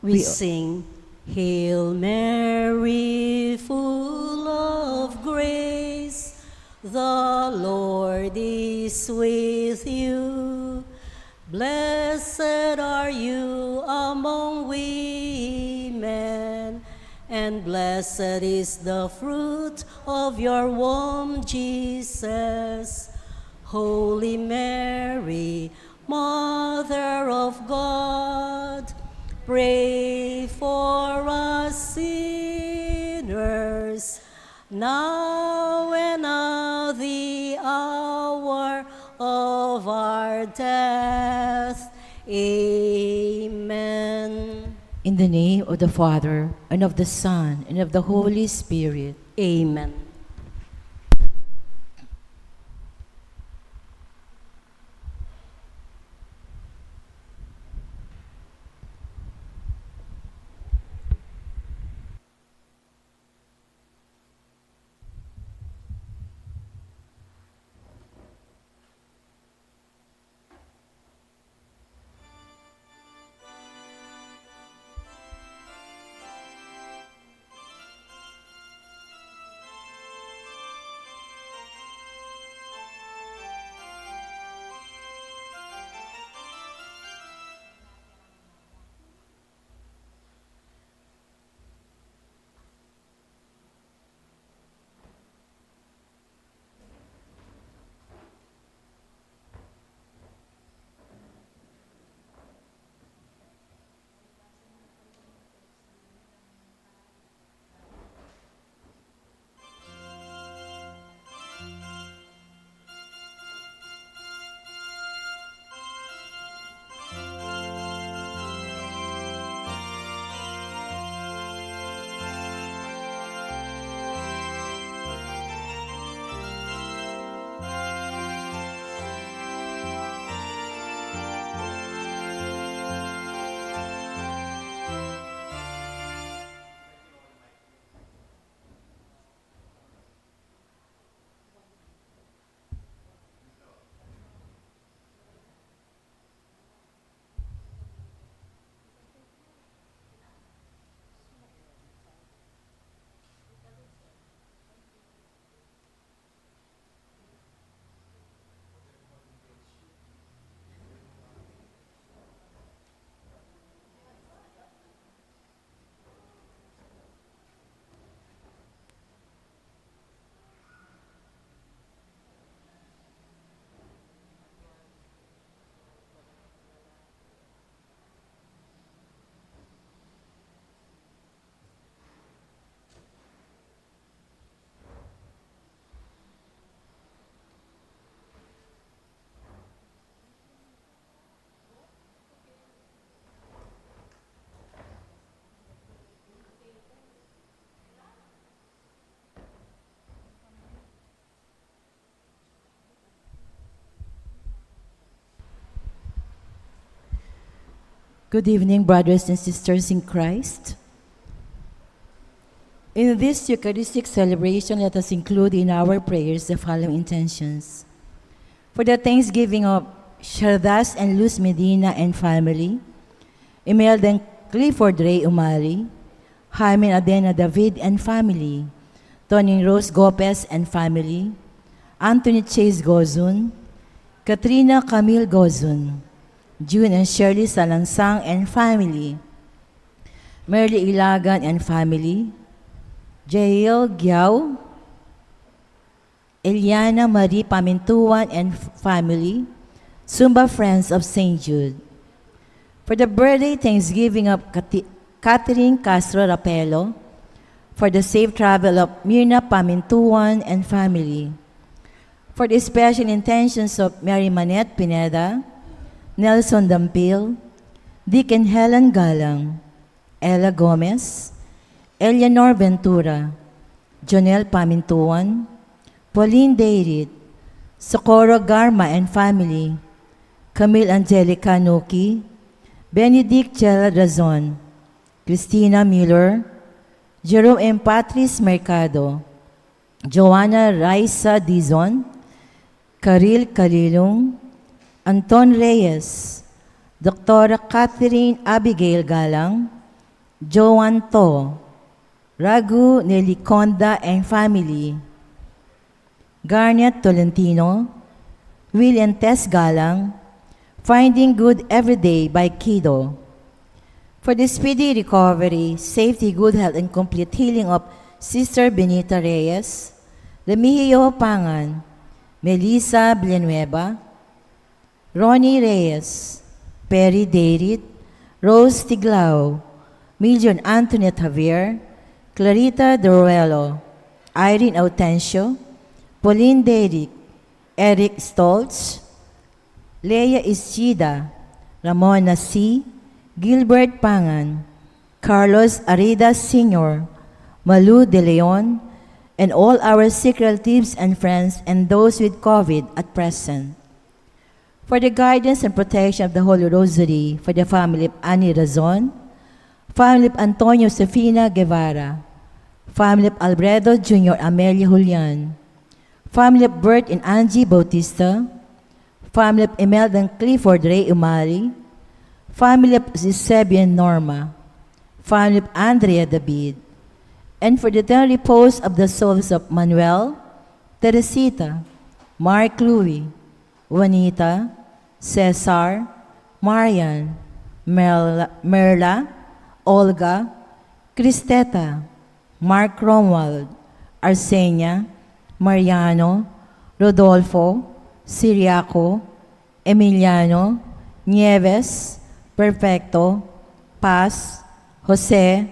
S9: We sing, Hail Mary, full of grace, the Lord is with you. Blessed are you among women, and blessed is the fruit of your womb, Jesus. Holy Mary, Mother of God, pray for us sinners, now and at the hour of our death. Amen.
S10: In the name of the Father, and of the Son, and of the Holy Spirit.
S9: Amen.
S10: Good evening, brothers and sisters in Christ. In this Eucharistic celebration, let us include in our prayers the following intentions. For the thanksgiving of Shardas and Luz Medina and family, Imelda and Clifford Ray Umali, Jaime Adena David and family, Tony Rose Gopez and family, Anthony Chase Gozun, Katrina Camille Gozun, June and Shirley Salangsang and family, Merly Ilagan and family, Jael Giao, Eliana Marie Pamintuan and family, Sumba Friends of St. Jude. For the birthday thanksgiving of Catherine Castro Rapelo, for the safe travel of Mirna Pamintuan and family, for the special intentions of Mary Manette Pineda, Nelson Dampil, Deacon Helen Galang, Ella Gomez, Eleanor Ventura, Jonel Pamintuan, Pauline Deirit, Socorro Garma and family, Camille Angelica Nuki, Benedict Chela Razon, Christina Miller, Jerome M. Patrice Mercado, Joanna Raisa Dizon, Karil Kalilong, Anton Reyes, Dr. Catherine Abigail Galang, Joan To, Raghu Neliconda and family, Garnet Tolentino, William Tess Galang, Finding Good Every Day by Kido. For the speedy recovery, safety, good health, and complete healing of Sister Benita Reyes, Remigio Pangan, Melissa Villanueva, Ronnie Reyes, Perry Deirit, Rose Tiglao, Million Antoinette Javier, Clarita Doruelo, Irene Autencio, Pauline Derick, Eric Stoltz, Leia Ischida, Ramona C., Gilbert Pangan, Carlos Arida Sr., Malu De Leon, and all our sick relatives and friends and those with COVID at present. For the guidance and protection of the Holy Rosary, for the family of Annie Razon, family of Antonio Sefina Guevara, family of Alfredo Jr. Amelia Julian, family of Bert and Angie Bautista, family of Imelda and Clifford Ray Umali, family of Eusebian Norma, family of Andrea David, and for the eternal repose of the souls of Manuel, Teresita, Mark Louie, Juanita, Cesar, Marian, Merla, Olga, Cristeta, Mark Romwald, Arsenia, Mariano, Rodolfo, Siriaco, Emiliano, Nieves, Perfecto, Paz, Jose,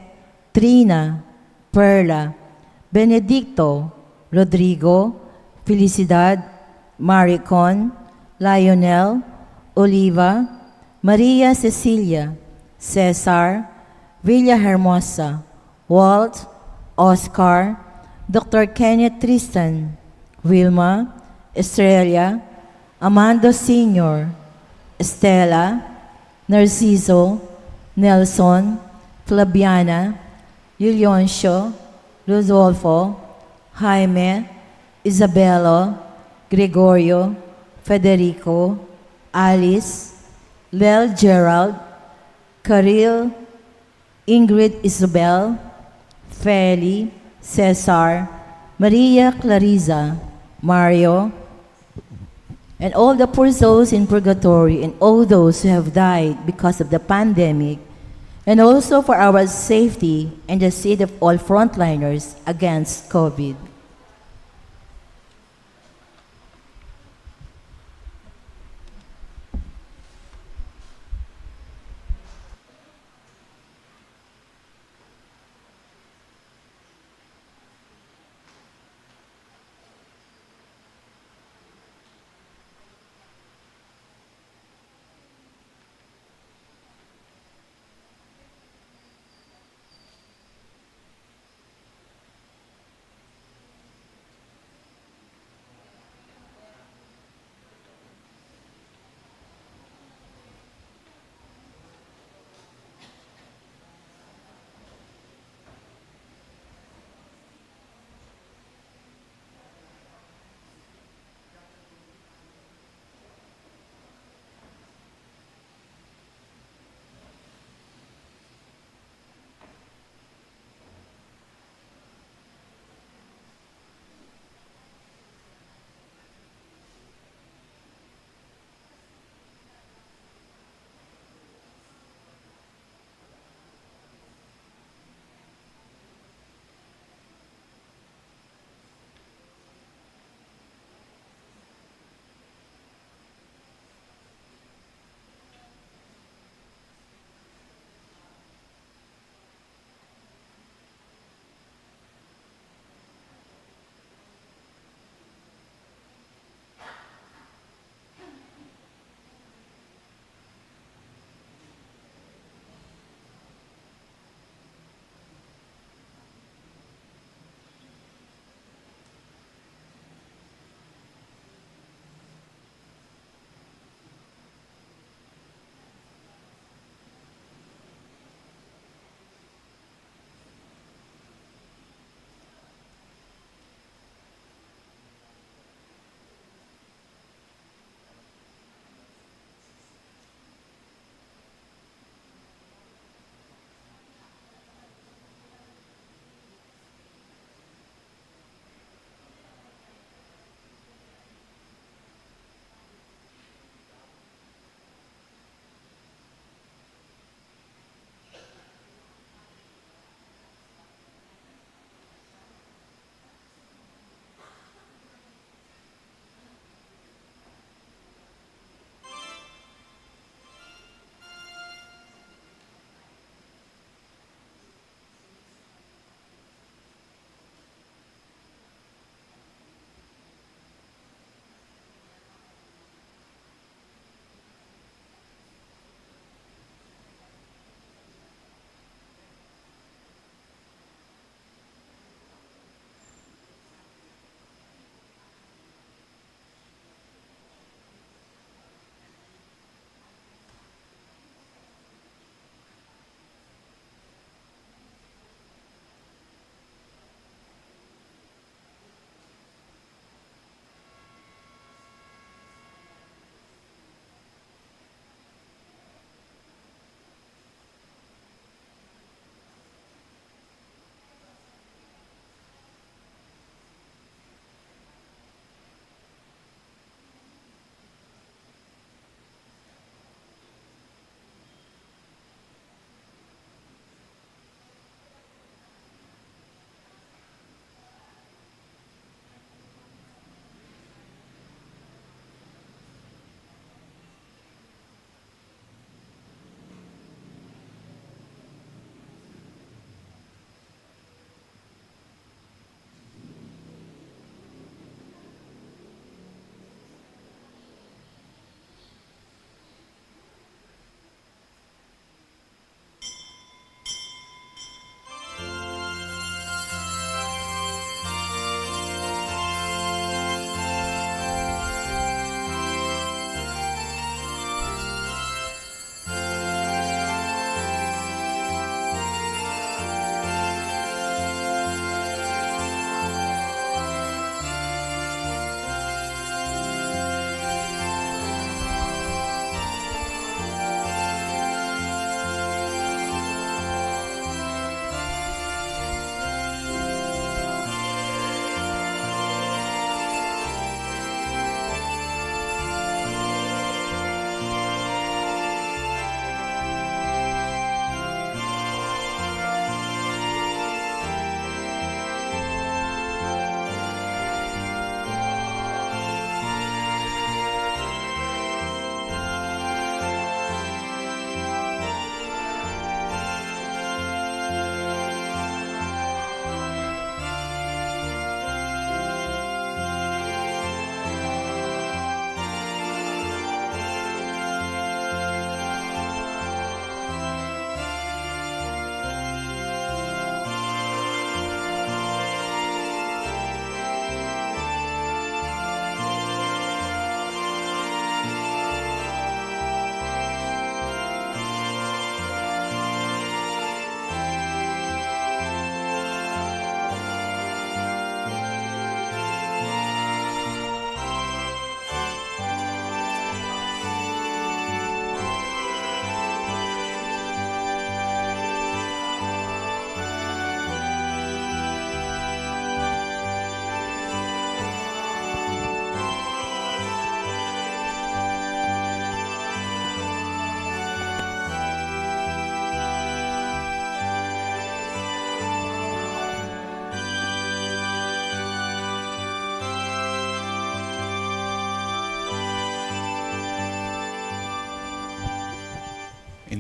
S10: Trina, Perla, Benedicto, Rodrigo, Felicidad, Maricon, Lionel, Oliva, Maria Cecilia, Cesar, Villahermosa, Walt, Oscar, Dr. Kenneth Tristan, Wilma, Estrella, Amando Sr., Estela, Narciso, Nelson, Flaviana, Yulioncio, Rodolfo, Jaime, Isabelo, Gregorio, Federico, Alice, Lel Gerald, Karil, Ingrid Isabel, Feli, Cesar, Maria Clarisa, Mario, and all the poor souls in purgatory and all those who have died because of the pandemic, and also for our safety and the sake of all frontliners against COVID.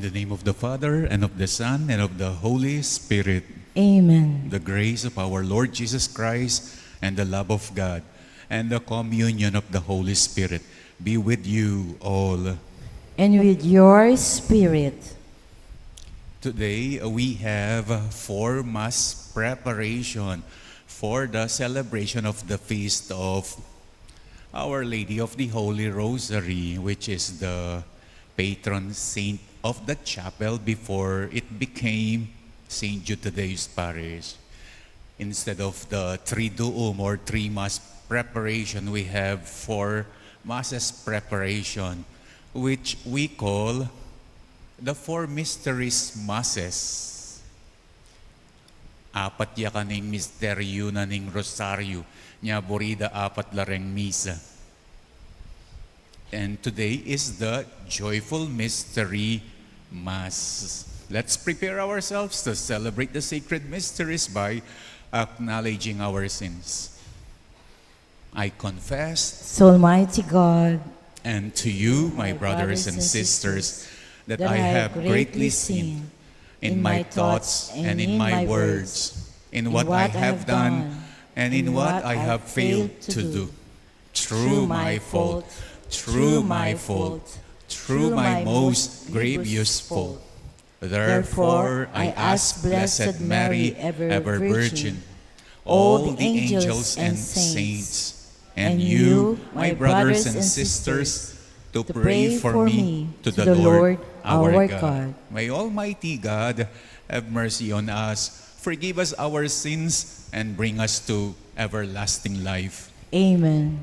S11: the name of the Father, and of the Son, and of the Holy Spirit.
S10: Amen.
S11: The grace of our Lord Jesus Christ, and the love of God, and the communion of the Holy Spirit be with you all.
S10: And with your spirit.
S11: Today we have for Mass preparation for the celebration of the feast of Our Lady of the Holy Rosary, which is the patron saint of the chapel before it became St. Jude Thaddeus Parish. Instead of the Triduum or three Mass preparation, we have four Masses preparation, which we call the Four Mysteries Masses. Apat ya kaning misteryo na ning rosaryo, nya borida apat lareng misa. And today is the Joyful Mystery Mass. Let's prepare ourselves to celebrate the sacred mysteries by acknowledging our sins. I confess,
S10: So Almighty God,
S11: and to you, my brothers and sisters, that I have greatly sinned in my thoughts and in my words, in what I have done and in what I have failed to do. Through my fault, through my fault, through my most grievous fault. Therefore, I ask Blessed Mary, ever Virgin, all the angels and saints, and you, my brothers and sisters, to pray for me to the Lord our God. May Almighty God have mercy on us, forgive us our sins, and bring us to everlasting life.
S10: Amen.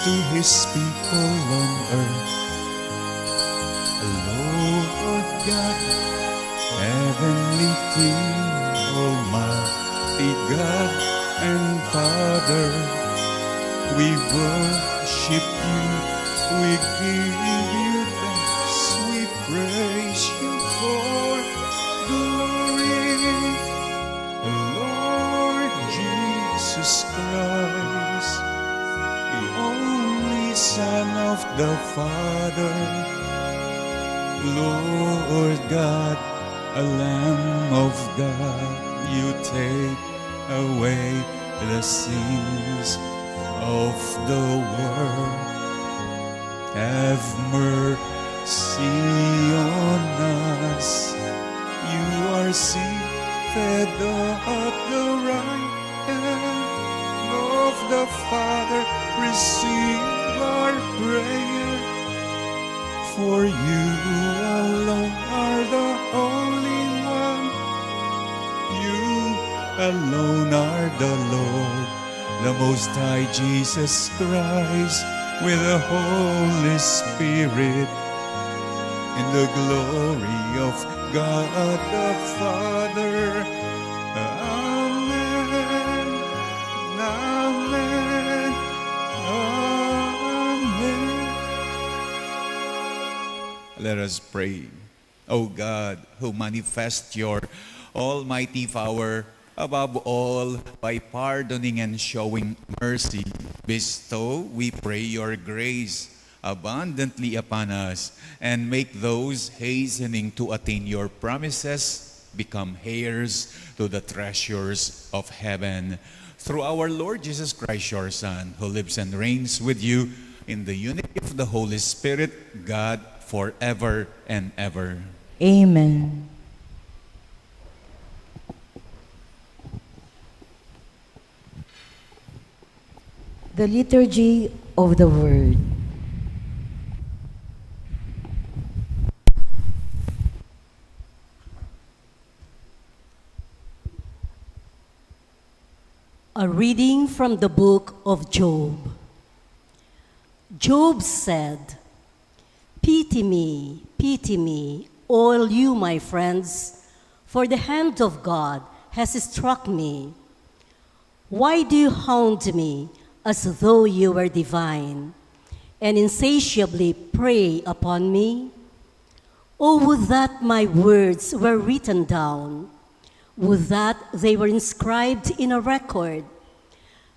S11: To his people on earth, Lord God, heavenly King, Almighty God and Father, we worship you, we give you thanks, we praise you for glory, Lord Jesus Christ, the only Son of the Father, Lord God, a Lamb of God, you take away the sins of the world. Have mercy on us. You are seated at the right hand of the Father. Receive our prayer, for you alone are the only one. You alone are the Lord, the Most High Jesus Christ, with the Holy Spirit, in the glory of God the Father. Amen. Amen. Amen. Let us pray. O God, who manifest your almighty power above all by pardoning and showing mercy, bestow, we pray, your grace abundantly upon us, and make those hastening to attain your promises become heirs to the treasures of heaven. Through our Lord Jesus Christ, your Son, who lives and reigns with you in the unity of the Holy Spirit, God, forever and ever.
S10: Amen. The Liturgy of the Word.
S9: A reading from the book of Job. Job said, pity me, all you my friends, for the hand of God has struck me. Why do you hound me as though you were divine, and insatiably prey upon me? Oh, would that my words were written down, would that they were inscribed in a record,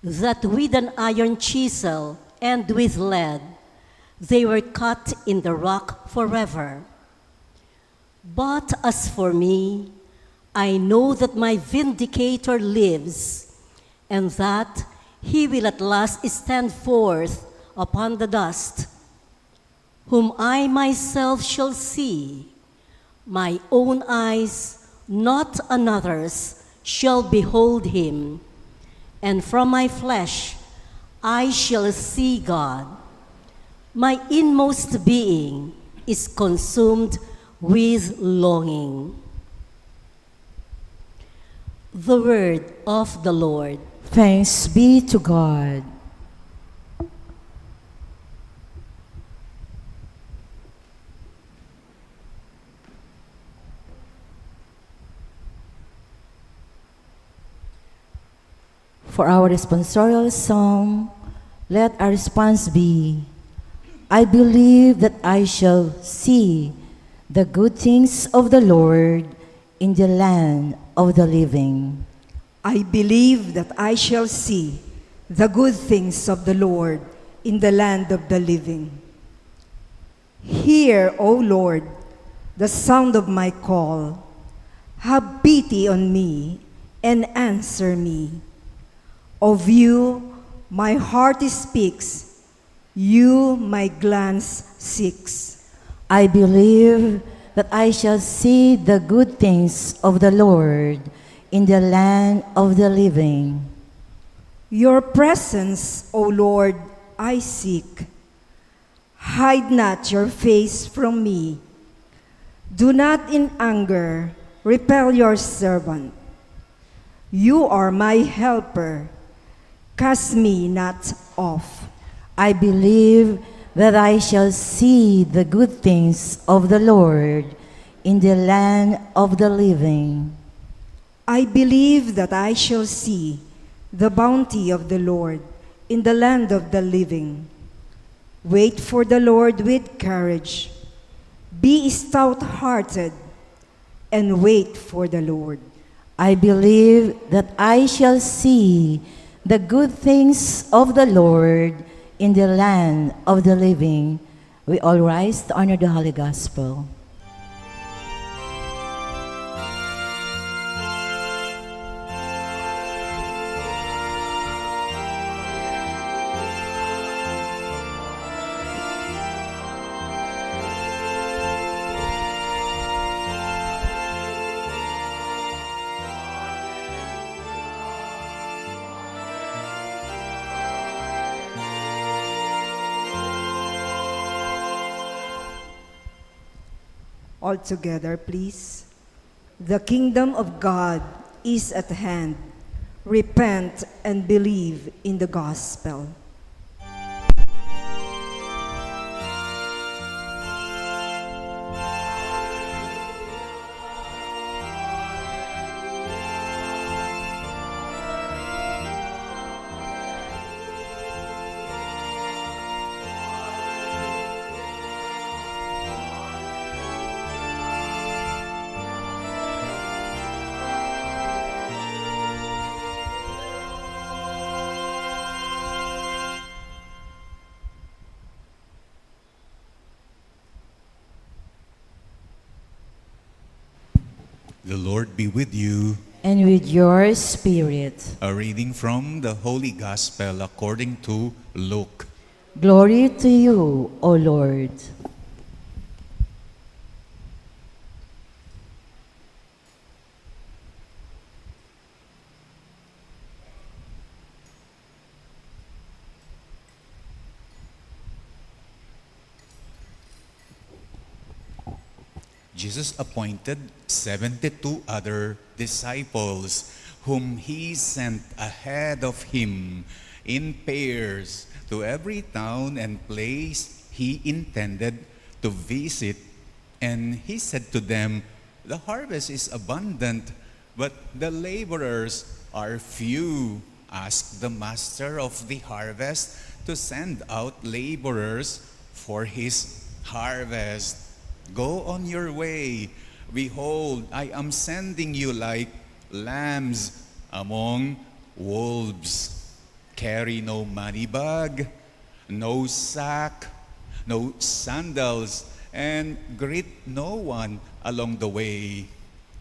S9: that with an iron chisel and with lead they were cut in the rock forever. But as for me, I know that my vindicator lives, and that he will at last stand forth upon the dust, whom I myself shall see. My own eyes, not another's, shall behold him, and from my flesh I shall see God. My inmost being is consumed with longing. The word of the Lord.
S10: Thanks be to God. For our responsorial song, let our response be, I believe that I shall see the good things of the Lord in the land of the living.
S12: I believe that I shall see the good things of the Lord in the land of the living. Hear, O Lord, the sound of my call. Have pity on me and answer me. Of you my heart speaks, you my glance seeks.
S10: I believe that I shall see the good things of the Lord in the land of the living.
S12: Your presence, O Lord, I seek. Hide not your face from me. Do not in anger repel your servant. You are my helper. Cast me not off.
S10: I believe that I shall see the good things of the Lord in the land of the living.
S12: I believe that I shall see the bounty of the Lord in the land of the living. Wait for the Lord with courage. Be stout-hearted and wait for the Lord.
S10: I believe that I shall see the good things of the Lord in the land of the living. We all rise to honor the Holy Gospel.
S12: All together, please. The kingdom of God is at hand. Repent and believe in the gospel.
S11: The Lord be with you.
S10: And with your spirit.
S11: A reading from the Holy Gospel according to Luke.
S10: Glory to you, O Lord.
S11: Jesus appointed 72 other disciples whom he sent ahead of him in pairs to every town and place he intended to visit. And he said to them, "The harvest is abundant, but the laborers are few. Ask the master of the harvest to send out laborers for his harvest. Go on your way. Behold, I am sending you like lambs among wolves. Carry no money bag, no sack, no sandals, and greet no one along the way.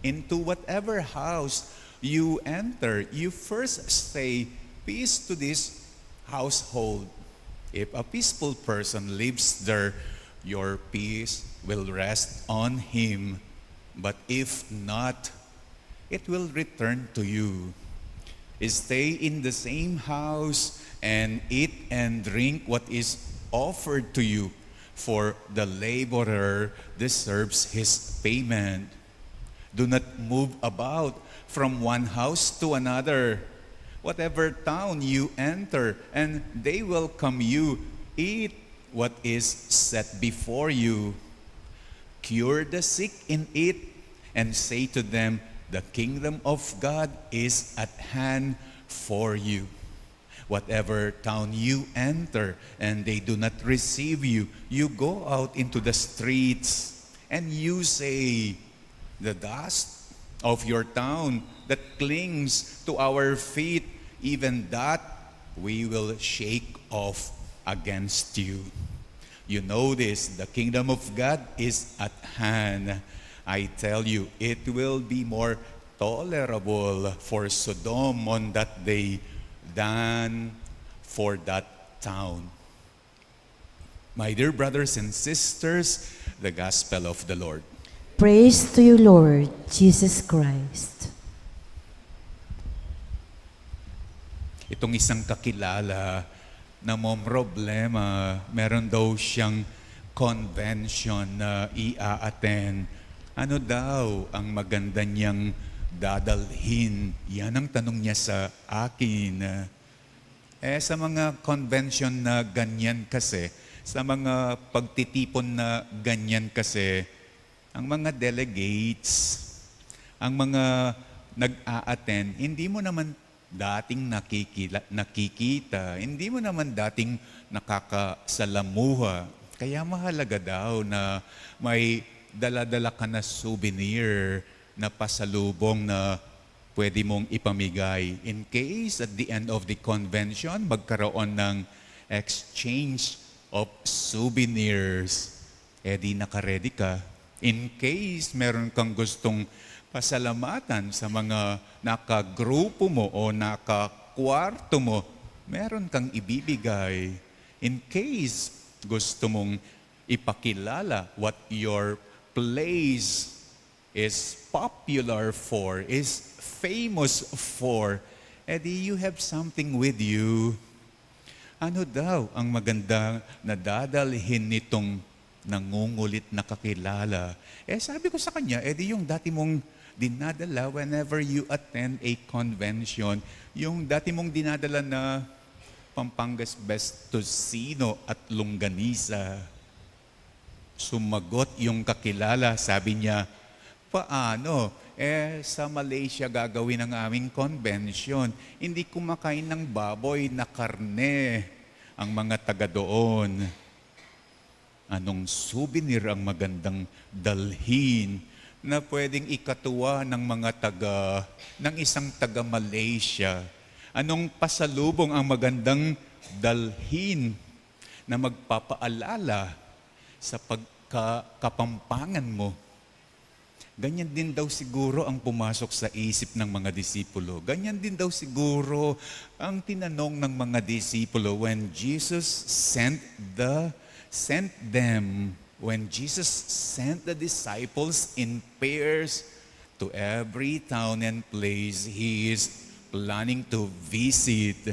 S11: Into whatever house you enter, you first say, 'Peace to this household.' If a peaceful person lives there, your peace will rest on him. But if not, it will return to you. Stay in the same house and eat and drink what is offered to you, for the laborer deserves his payment. Do not move about from one house to another. Whatever town you enter, and they welcome you, eat what is set before you. Cure the sick in it, and say to them, 'The kingdom of God is at hand for you.' Whatever town you enter, and they do not receive you, you go out into the streets, and you say, 'The dust of your town that clings to our feet, even that we will shake off against you.' You know this, the kingdom of God is at hand. I tell you, it will be more tolerable for Sodom on that day than for that town." My dear brothers and sisters, the gospel of the Lord.
S10: Praise to you, Lord Jesus Christ.
S11: Itong isang kakilala na may problema, meron daw siyang convention na i-attend. Ano daw ang maganda niyang dadalhin? Yan ang tanong niya sa akin. Sa mga convention na ganyan kasi, sa mga pagtitipon na ganyan kasi, ang mga delegates, ang mga nag-a-attend, hindi mo naman dating nakikita, hindi mo naman dating nakakasalamuha. Kaya mahalaga daw na may dala-dala ka na souvenir na pasalubong na pwede mong ipamigay. In case at the end of the convention, magkaroon ng exchange of souvenirs, di nakaredy ka. In case meron kang gustong pasalamatan sa mga nakagrupo mo o nakakwarto mo, meron kang ibibigay. In case gusto mong ipakilala what your place is popular for, is famous for, edi you have something with you. Ano daw ang maganda na dadalhin nitong nangungulit na kakilala? Sabi ko sa kanya, edi yung dati mong dinadala whenever you attend a convention, yung dati mong dinadala na Pampanga's best tocino at longganisa. Sumagot yung kakilala, sabi niya, paano? Sa Malaysia gagawin ang aming convention. Hindi kumakain ng baboy na karne ang mga taga doon. Anong souvenir ang magandang dalhin na pwedeng ikatuwa ng ng isang taga Malaysia? Anong pasalubong ang magandang dalhin na magpapaalala sa pagkakapampangan mo? Ganyan din daw siguro ang pumasok sa isip ng mga disipulo. Ganyan din daw siguro ang tinanong ng mga disipulo when Jesus sent them, when Jesus sent the disciples in pairs to every town and place He is planning to visit.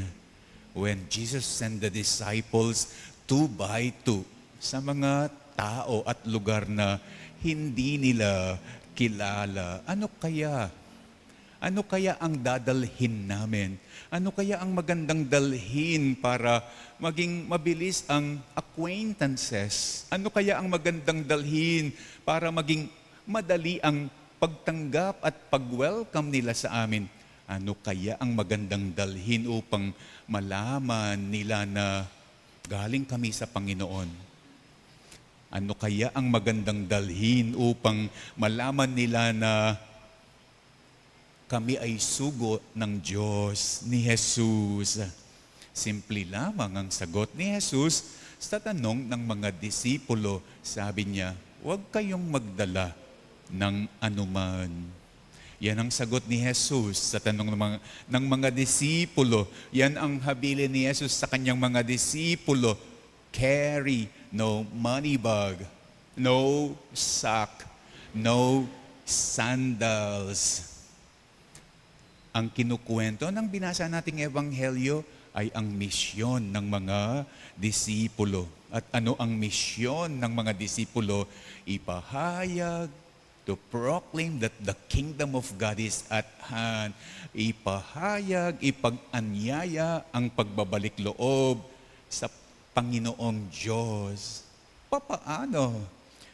S11: When Jesus sent the disciples 2 by 2 sa mga tao at lugar na hindi nila kilala. Ano kaya? Ano kaya ang dadalhin namin? Ano kaya ang magandang dalhin para maging mabilis ang acquaintances? Ano kaya ang magandang dalhin para maging madali ang pagtanggap at pag-welcome nila sa amin? Ano kaya ang magandang dalhin upang malaman nila na galing kami sa Panginoon? Ano kaya ang magandang dalhin upang malaman nila na kami ay sugo ng Diyos ni Jesus? Simple lamang ang sagot ni Jesus sa tanong ng mga disipulo. Sabi niya, huwag kayong magdala ng anuman. Yan ang sagot ni Jesus sa tanong ng mga disipulo. Yan ang habilin ni Jesus sa kanyang mga disipulo. Carry no money bag, no sack, no sandals. Ang kinukwento ng binasa nating ebanghelyo ay ang misyon ng mga disipulo. At ano ang misyon ng mga disipulo? Ipahayag, to proclaim that the kingdom of God is at hand. Ipahayag, ipag-anyaya ang pagbabalik loob sa Panginoong Diyos. Papaano?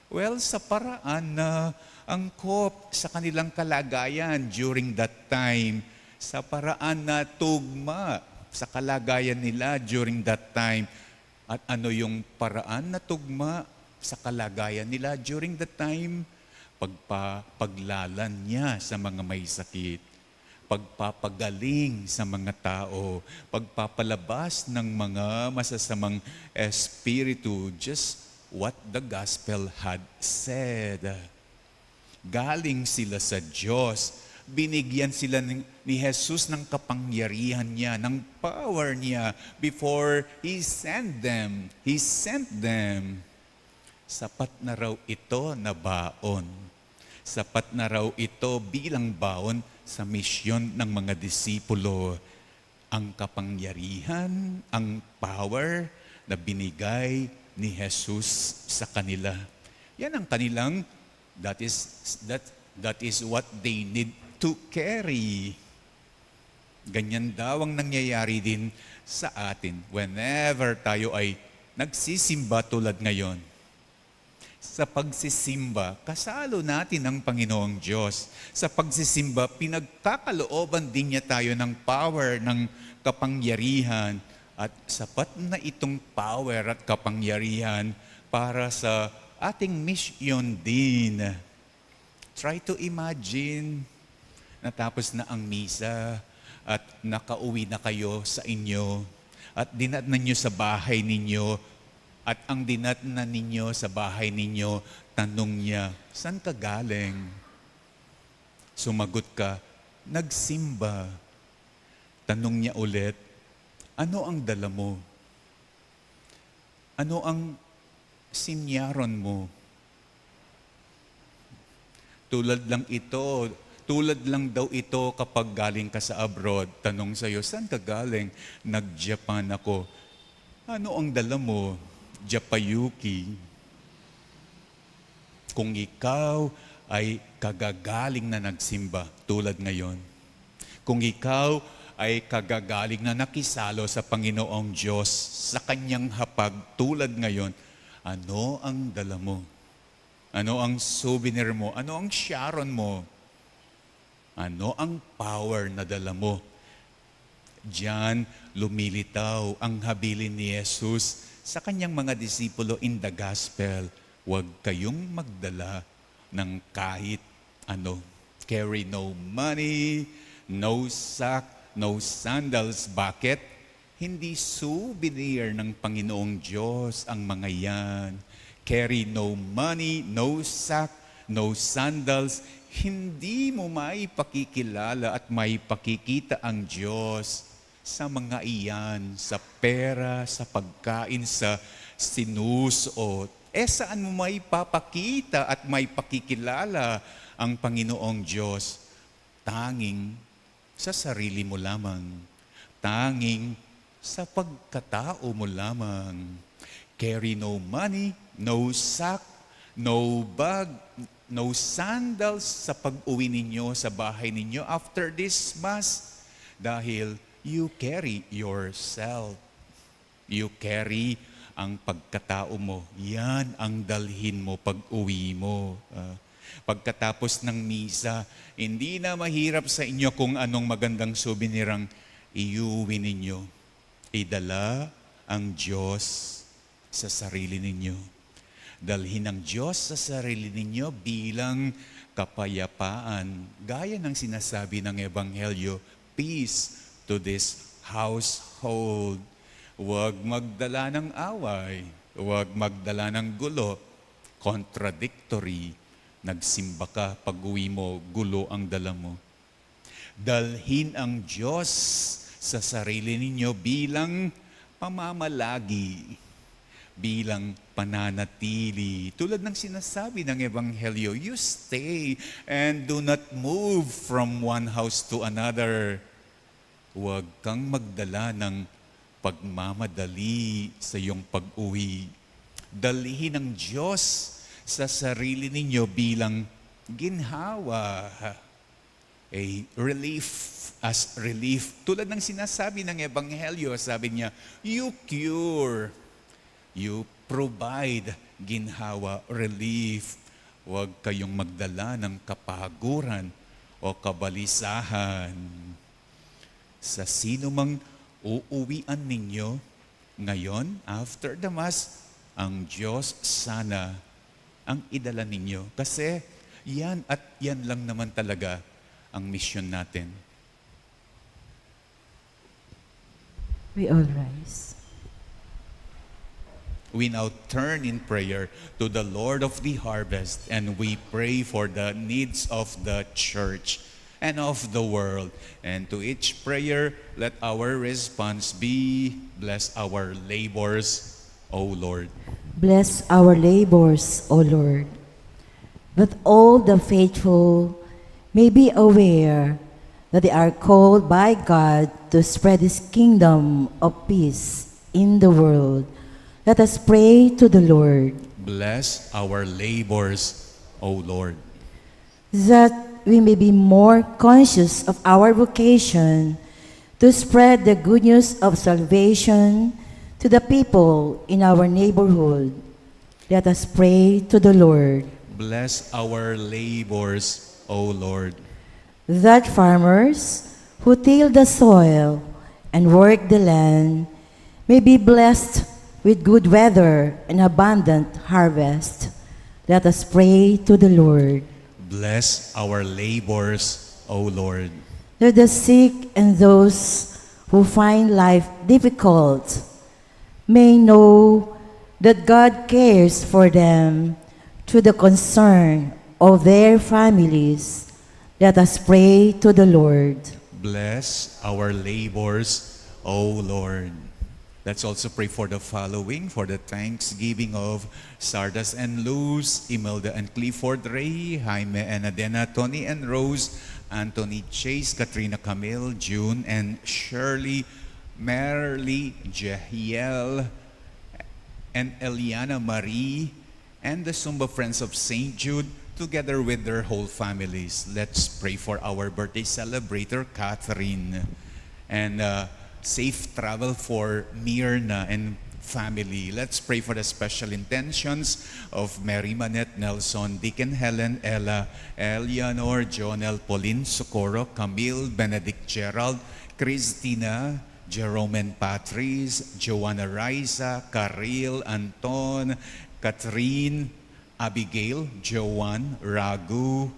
S11: Well, sa paraan na angkop sa kanilang kalagayan during that time, sa paraan na tugma sa kalagayan nila during that time. At ano yung paraan na tugma sa kalagayan nila during that time? Paglalan niya sa mga may sakit, pagpapagaling sa mga tao, pagpapalabas ng mga masasamang espiritu, just what the gospel had said. Galing sila sa Diyos. Binigyan sila ni Jesus ng kapangyarihan niya, ng power niya before He sent them. He sent them. Sapat na raw ito na baon. Sapat na raw ito bilang baon sa misyon ng mga disipulo. Ang kapangyarihan, ang power na binigay ni Jesus sa kanila. Yan ang kanilang, that is what they need to carry. Ganyan daw ang nangyayari din sa atin whenever tayo ay nagsisimba tulad ngayon. Sa pagsisimba, kasalo natin ang Panginoong Diyos. Sa pagsisimba, pinagkakalooban din niya tayo ng power, ng kapangyarihan. At sapat na itong power at kapangyarihan para sa ating mission din. Try to imagine, natapos na ang misa at nakauwi na kayo sa inyo at dinatnan niyo sa bahay ninyo. At ang dinatnan ninyo sa bahay ninyo, tanong niya, saan ka galing? Sumagot ka, nagsimba. Tanong niya ulit, ano ang dala mo? Ano ang sinyaron mo? Tulad lang daw ito kapag galing ka sa abroad. Tanong sa'yo, saan ka galing? Nag-Japan ako. Ano ang dala mo? Japayuki. Kung ikaw ay kagagaling na nagsimba tulad ngayon, kung ikaw ay kagagaling na nakisalo sa Panginoong Diyos sa kanyang hapag tulad ngayon, ano ang dala mo? Ano ang souvenir mo? Ano ang sharon mo? Ano ang power na dala mo? Diyan lumilitaw ang habilin ni Jesus sa kanyang mga disipulo in the gospel. Huwag kayong magdala ng kahit ano. Carry no money, no sack, no sandals. Bakit? Hindi souvenir ng Panginoong Diyos ang mga yan. Carry no money, no sack, no sandals. hindi mo may pakikilala at may pakikita ang Diyos sa mga iyan, sa pera, sa pagkain, sa sinusot. Saan mo may papakita at may pakikilala ang Panginoong Diyos? Tanging sa sarili mo lamang. Tanging sa pagkatao mo lamang. Carry no money, no sack, no bag, no sandals sa pag-uwi ninyo sa bahay ninyo after this Mass, dahil you carry yourself. You carry ang pagkatao mo. Yan ang dalhin mo pag-uwi mo. Pagkatapos ng misa, hindi na mahirap sa inyo kung anong magandang souvenir ang iuwi ninyo. Idala ang Diyos sa sarili ninyo. Dalhin ang Diyos sa sarili ninyo bilang kapayapaan. Gaya ng sinasabi ng Ebanghelyo, peace to this household. Huwag magdala ng away. Huwag magdala ng gulo. Contradictory. Nagsimba ka, pag-uwi mo, gulo ang dala mo. Dalhin ang Diyos sa sarili ninyo bilang pamamalagi, bilang pananatili. Tulad ng sinasabi ng Ebanghelyo, you stay and do not move from one house to another. Huwag kang magdala ng pagmamadali sa iyong pag-uwi. Dalhin ang Diyos sa sarili ninyo bilang ginhawa, a relief, as relief. Tulad ng sinasabi ng Ebanghelyo, sabi niya, you cure, you provide ginhawa, relief. Huwag kayong magdala ng kapaguran o kabalisahan. Sa sino mang uuwian ninyo ngayon, after the Mass, ang Diyos sana ang idala ninyo. Kasi yan at yan lang naman talaga ang mission natin.
S10: We all rise.
S11: We now turn in prayer to the Lord of the harvest, and we pray for the needs of the church and of the world. And to each prayer, let our response be, bless our labors, O Lord.
S10: Bless our labors, O Lord, that all the faithful may be aware that they are called by God to spread His kingdom of peace in the world. Let us pray to the Lord.
S11: Bless our labors, O Lord.
S10: That we may be more conscious of our vocation to spread the good news of salvation to the people in our neighborhood. Let us pray to the Lord.
S11: Bless our labors, O Lord.
S10: That farmers who till the soil and work the land may be blessed with good weather and abundant harvest. Let us pray to the Lord.
S11: Bless our labors, O Lord.
S10: That the sick and those who find life difficult may know that God cares for them through the concern of their families. Let us pray to the Lord.
S11: Bless our labors, O Lord. Let's also pray for the following, for the thanksgiving of Sardas and Luz, Imelda and Clifford Ray, Jaime and Adena, Tony and Rose, Anthony Chase, Katrina Camille, June and Shirley, Merly, Jehiel, and Eliana Marie, and the Sumba Friends of St. Jude, together with their whole families. Let's pray for our birthday celebrator, Catherine, and safe travel for Mirna and family. Let's pray for the special intentions of Mary Manette Nelson, Deacon Helen, Ella, Eleanor, Jonel, Pauline, Socorro, Camille, Benedict Gerald, Christina, Jerome and Patrice, Joanna Raisa, Karil, Anton, Catherine, Abigail, Joanne, Ragu,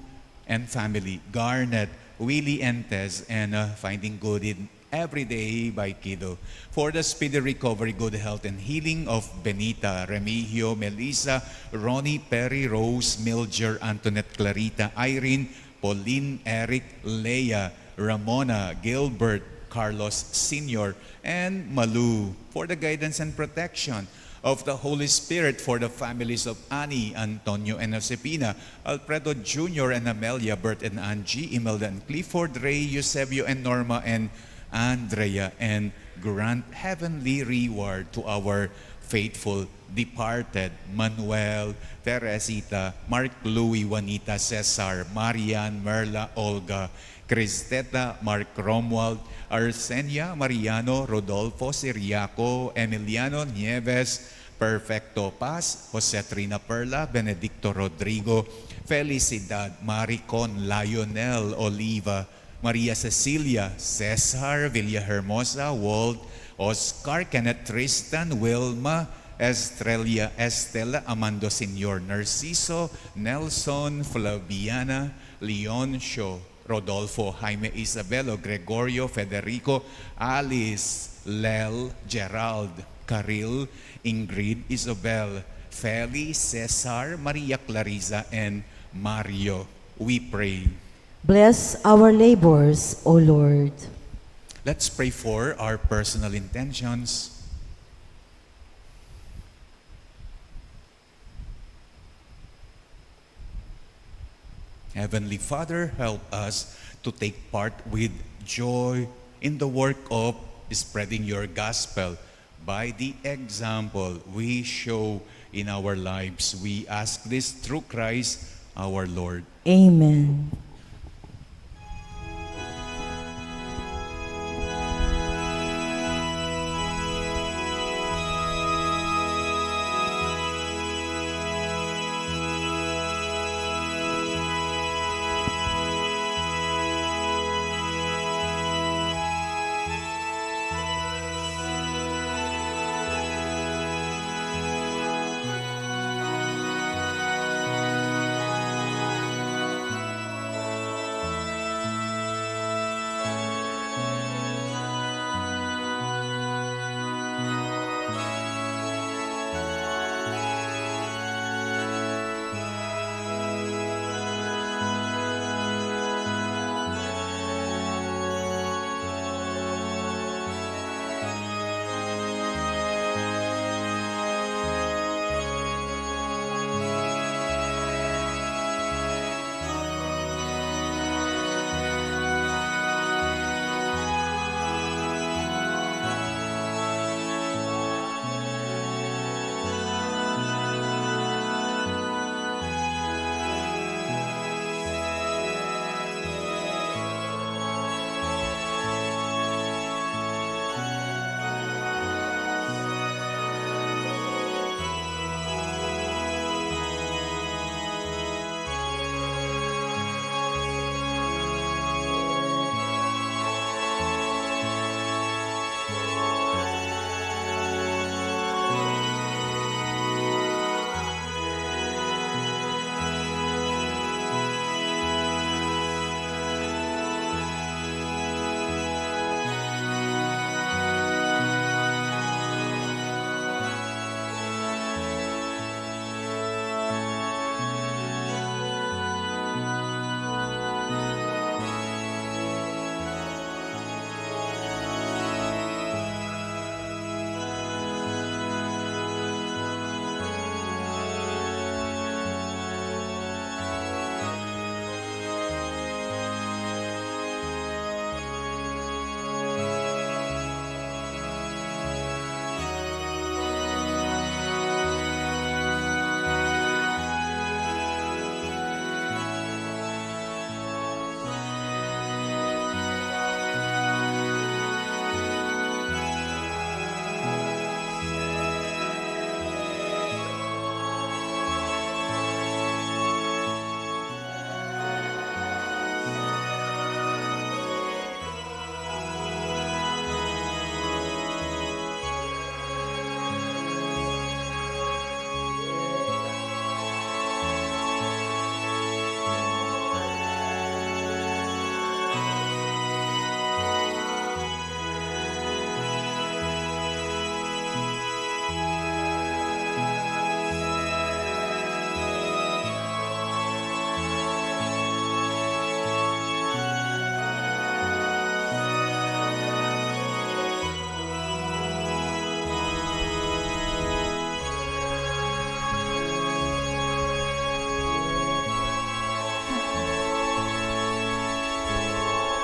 S11: and family, Garnet, Willie and Tez, and finding good in every day by Kido. For the speedy recovery, good health, and healing of Benita, Remigio, Melissa, Ronnie, Perry, Rose, Milger, Antoinette, Clarita, Irene, Pauline, Eric, Leia, Ramona, Gilbert, Carlos Sr., and Malu. For the guidance and protection of the Holy Spirit, for the families of Annie, Antonio, and Josepina, Alfredo Jr. and Amelia, Bert and Angie, Imelda and Clifford, Ray, Eusebio and Norma, and Andrea, and grant heavenly reward to our faithful departed, Manuel, Teresita, Mark, Louis, Juanita, Cesar, Marian, Merla, Olga, Cristeta, Mark Romuald, Arsenia, Mariano, Rodolfo, Siriaco, Emiliano, Nieves, Perfecto Paz, Jose Trina Perla, Benedicto Rodrigo, Felicidad, Maricon, Lionel, Oliva, Maria Cecilia, Cesar, Villahermosa, Walt, Oscar, Kenneth, Tristan, Wilma, Estrella, Estela, Amando Senior, Narciso, Nelson, Flaviana, Leoncio, Rodolfo, Jaime Isabelo, Gregorio, Federico, Alice, Lel, Gerald, Caril, Ingrid, Isabel, Feli, Cesar, Maria Clarisa, and Mario. We pray.
S10: Bless our labors, O Lord.
S11: Let's pray for our personal intentions. Heavenly Father, help us to take part with joy in the work of spreading your gospel by the example we show in our lives. We ask this through Christ our Lord.
S10: Amen.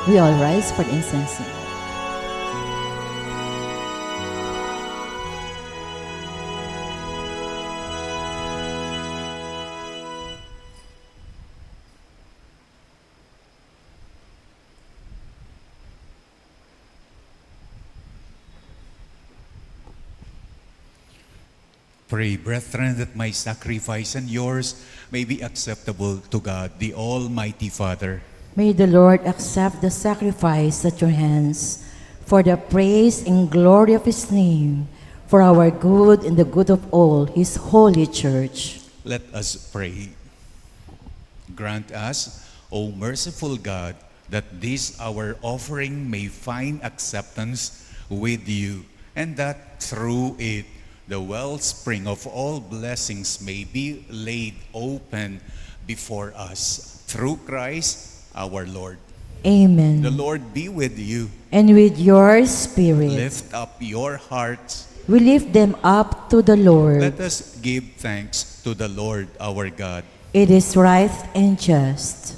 S10: We all rise for the incense.
S11: Pray, brethren, that my sacrifice and yours may be acceptable to God, the Almighty Father.
S10: May the Lord accept the sacrifice at your hands for the praise and glory of his name, for our good and the good of all his holy church.
S11: Let us pray. Grant us, O merciful God, that this our offering may find acceptance with you, and that through it the wellspring of all blessings may be laid open before us. Through Christ our Lord.
S10: Amen.
S11: The Lord be with you.
S10: And with your spirit.
S11: Lift up your hearts.
S10: We lift them up to the Lord.
S11: Let us give thanks to the Lord our God.
S10: It is right and just.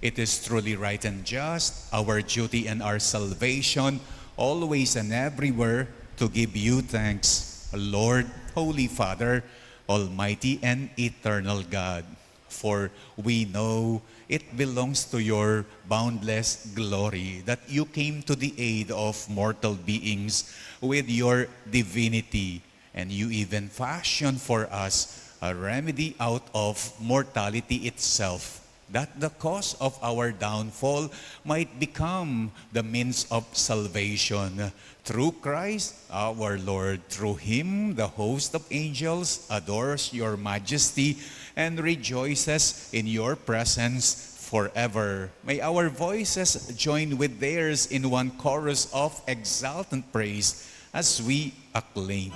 S11: It is truly right and just, our duty and our salvation, always and everywhere, to give you thanks, Lord, Holy Father, Almighty and eternal God. For we know it belongs to your boundless glory that you came to the aid of mortal beings with your divinity, and you even fashioned for us a remedy out of mortality itself, that the cause of our downfall might become the means of salvation. Through Christ our Lord, through him the host of angels adores your majesty and rejoices in your presence forever. May our voices join with theirs in one chorus of exultant praise as we acclaim.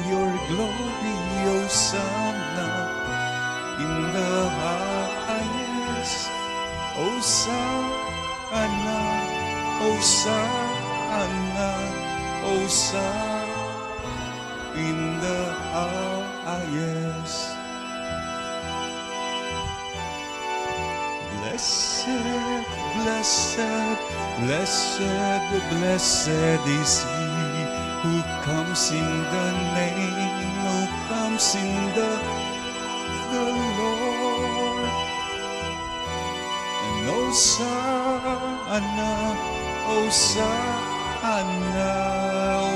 S11: Your glory, Hosanna, in the highest. Hosanna, Hosanna, Hosanna, in the highest. Blessed, blessed, blessed, blessed is he who comes in the name, who comes in the Lord. And Hosanna, Hosanna,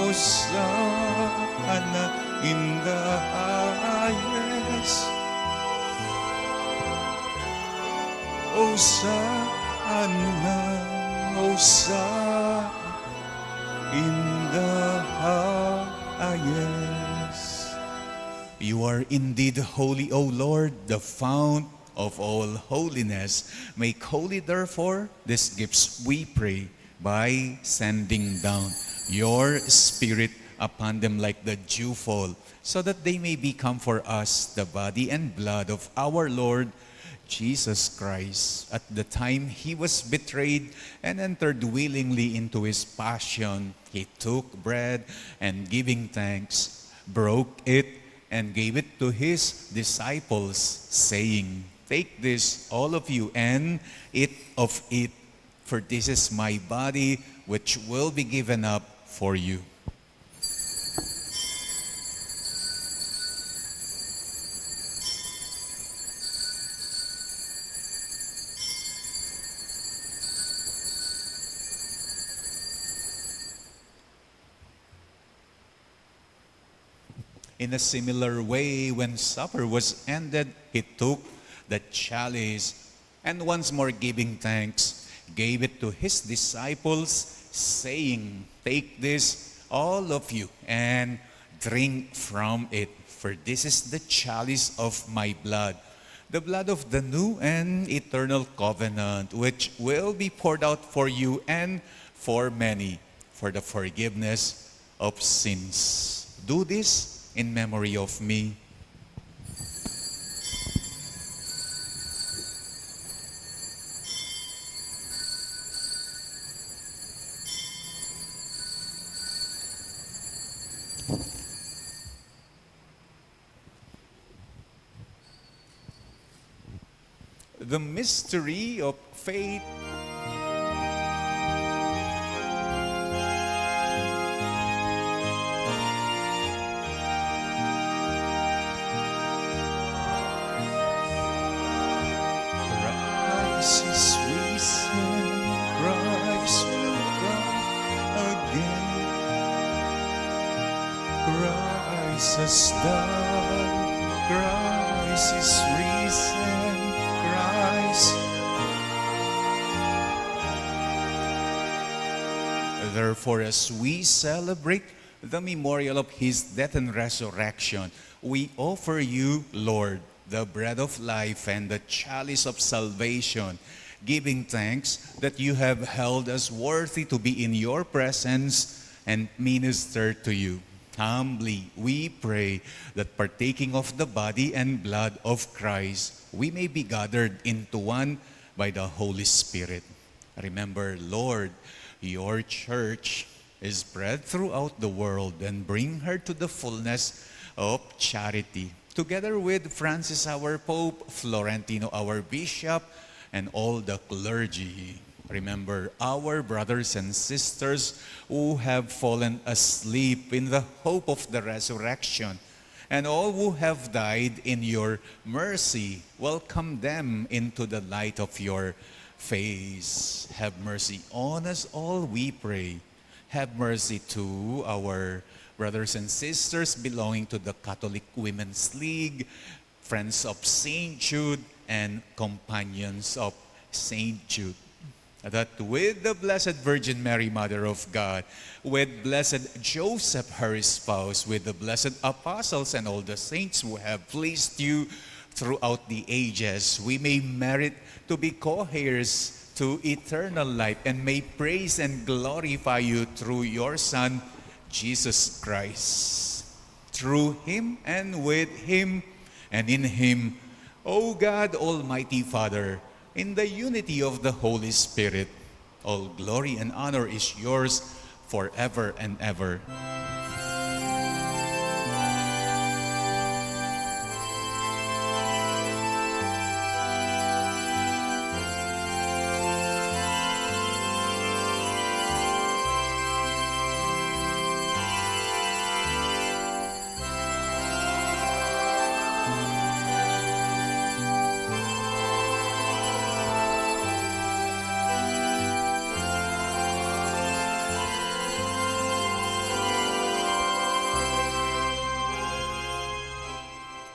S11: Hosanna in the highest. Hosanna, Hosanna in the highest. You are indeed holy, O Lord, the fount of all holiness. Make holy, therefore, these gifts, we pray, by sending down your Spirit upon them like the dewfall, so that they may become for us the body and blood of our Lord Jesus Christ. At the time he was betrayed and entered willingly into his passion, he took bread and giving thanks, broke it and gave it to his disciples, saying, "Take this, all of you, and eat of it, for this is my body, which will be given up for you." In a similar way, when supper was ended, he took the chalice, and once more giving thanks, gave it to his disciples, saying, "Take this, all of you, and drink from it, for this is the chalice of my blood, the blood of the new and eternal covenant, which will be poured out for you and for many, for the forgiveness of sins." Do this in memory of me. The mystery of faith. Christ is risen, Christ will come again. Christ has died, Christ is risen, Christ. Therefore, as we celebrate the memorial of His death and resurrection, we offer you, Lord, the bread of life and the chalice of salvation, giving thanks that you have held us worthy to be in your presence and minister to you. Humbly, we pray that partaking of the body and blood of Christ, we may be gathered into one by the Holy Spirit. Remember, Lord, your church is spread throughout the world and bring her to the fullness of charity. Together with Francis, our Pope, Florentino, our Bishop, and all the clergy. Remember our brothers and sisters who have fallen asleep in the hope of the resurrection, and all who have died in your mercy. Welcome them into the light of your face. Have mercy on us all, we pray. Have mercy to our brothers and sisters belonging to the Catholic Women's League, Friends of St. Jude, and Companions of St. Jude. That with the Blessed Virgin Mary, Mother of God, with Blessed Joseph, her spouse, with the blessed apostles and all the saints who have pleased you throughout the ages, we may merit to be co-heirs to eternal life and may praise and glorify you through your Son, Jesus Christ. Through Him and with Him and in Him, O God, Almighty Father, in the unity of the Holy Spirit, all glory and honor is yours forever and ever.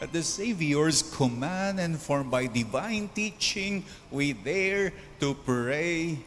S11: At the Savior's command and formed by divine teaching, we dare to pray.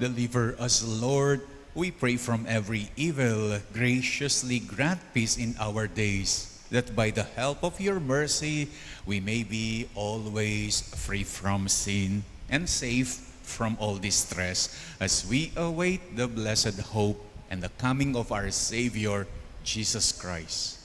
S11: Deliver us, Lord, we pray, from every evil. Graciously grant peace in our days, that by the help of your mercy, we may be always free from sin and safe from all distress, as we await the blessed hope and the coming of our Savior, Jesus Christ.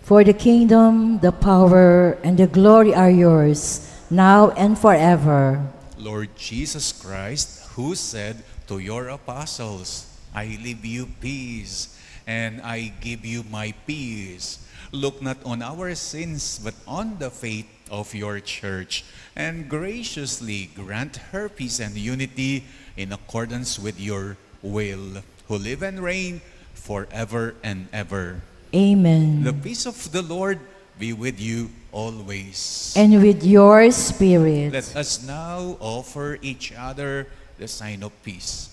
S10: For the kingdom, the power, and the glory are yours, now and forever.
S11: Lord Jesus Christ, who said to your apostles, I leave you peace, and I give you my peace. Look not on our sins, but on the faith of your church, and graciously grant her peace and unity in accordance with your will, who live and reign forever and ever.
S10: Amen.
S11: The peace of the Lord be with you always.
S10: And with your spirit.
S11: Let us now offer each other the sign of peace.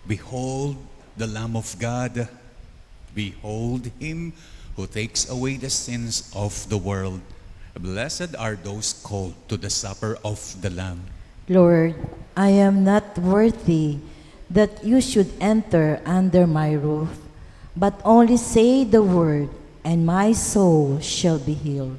S11: Behold the Lamb of God. Behold him who takes away the sins of the world. Blessed are those called to the supper of the Lamb.
S10: Lord, I am not worthy that you should enter under my roof, but only say the word, and my soul shall be healed.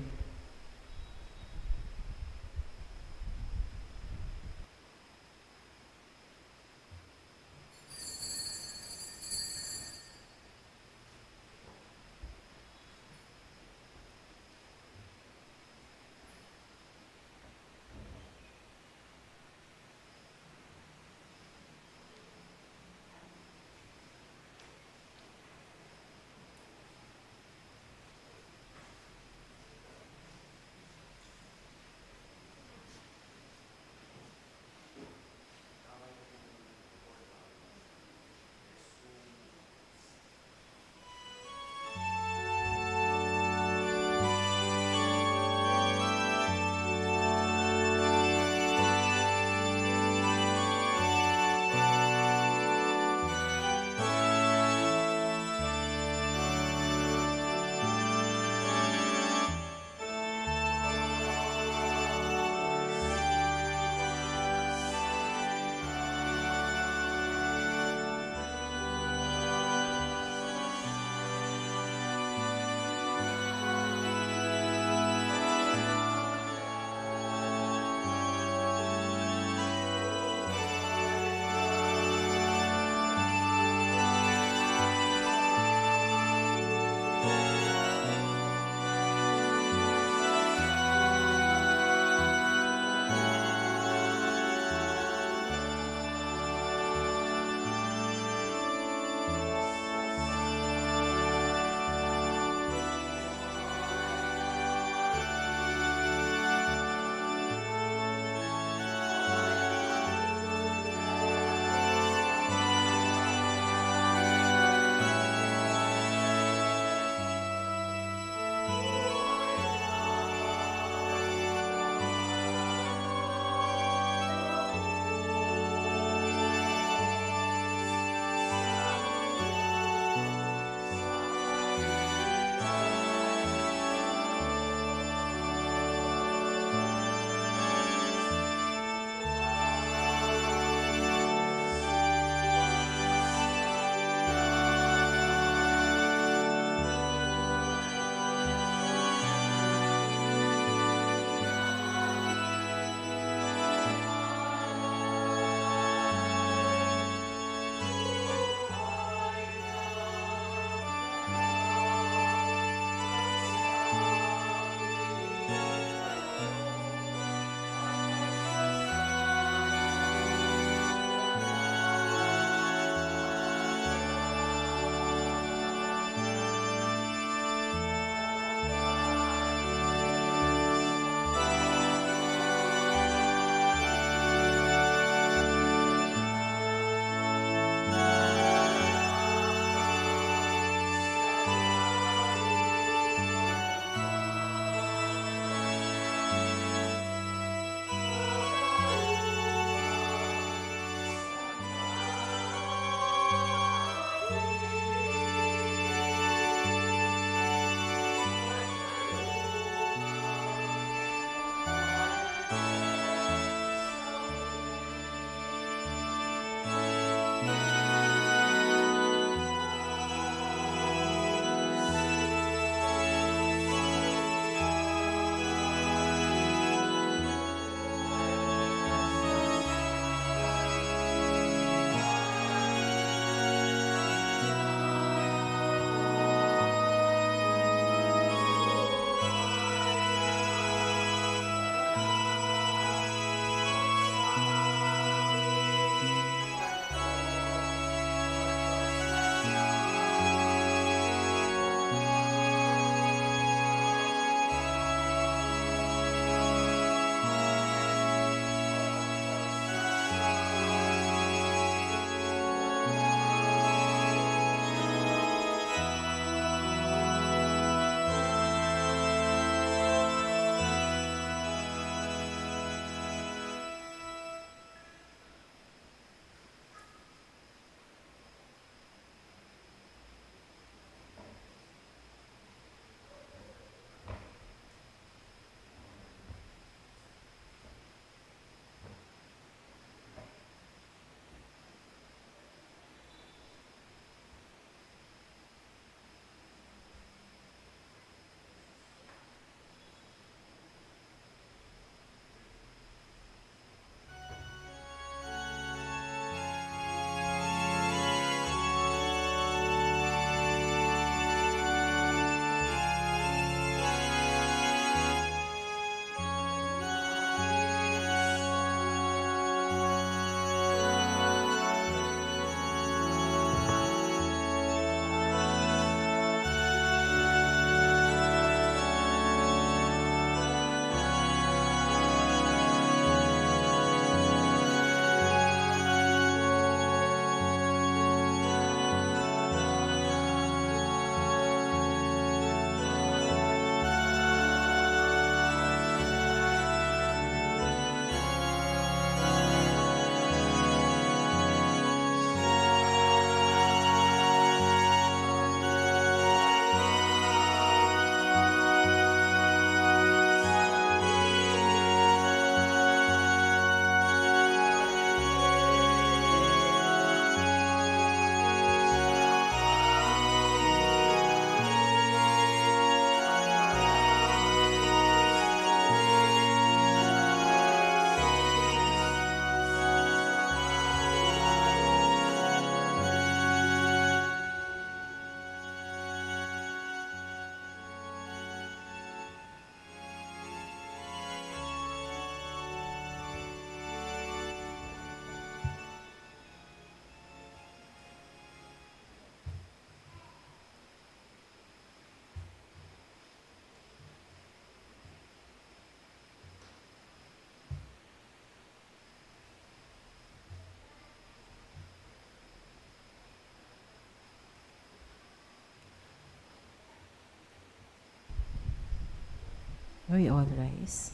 S10: We all rise.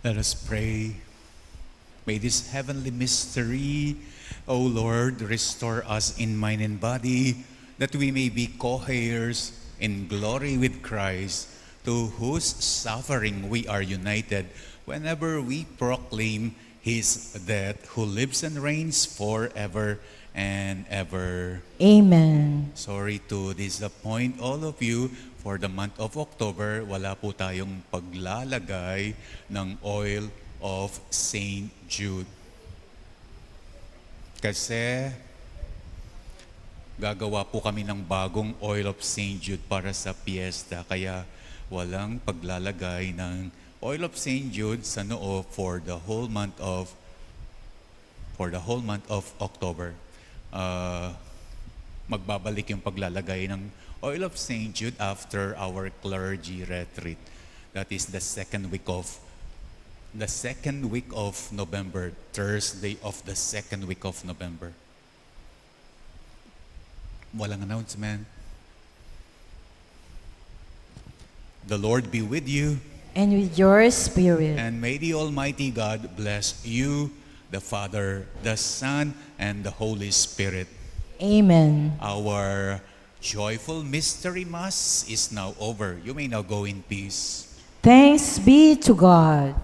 S11: Let us pray. May this heavenly mystery, O Lord, restore us in mind and body, that we may be co-heirs in glory with Christ, to whose suffering we are united whenever we proclaim his death, who lives and reigns forever and ever.
S10: Amen.
S11: Sorry to disappoint all of you. For the month of October, wala po tayong paglalagay ng oil of St. Jude. Kasi gagawa po kami ng bagong oil of St. Jude para sa piyesta. Kaya walang paglalagay ng oil of St. Jude sa noo for the whole month of October. Magbabalik yung paglalagay ng oil of St. Jude after our clergy retreat. That is the second week of November, Thursday of the second week of November. Walang announcement. The Lord be with you.
S10: And with your spirit.
S11: And may the Almighty God bless you, the Father, the Son, and the Holy Spirit.
S10: Amen.
S11: Our joyful mystery mass is now over. You may now go in peace.
S10: Thanks be to God.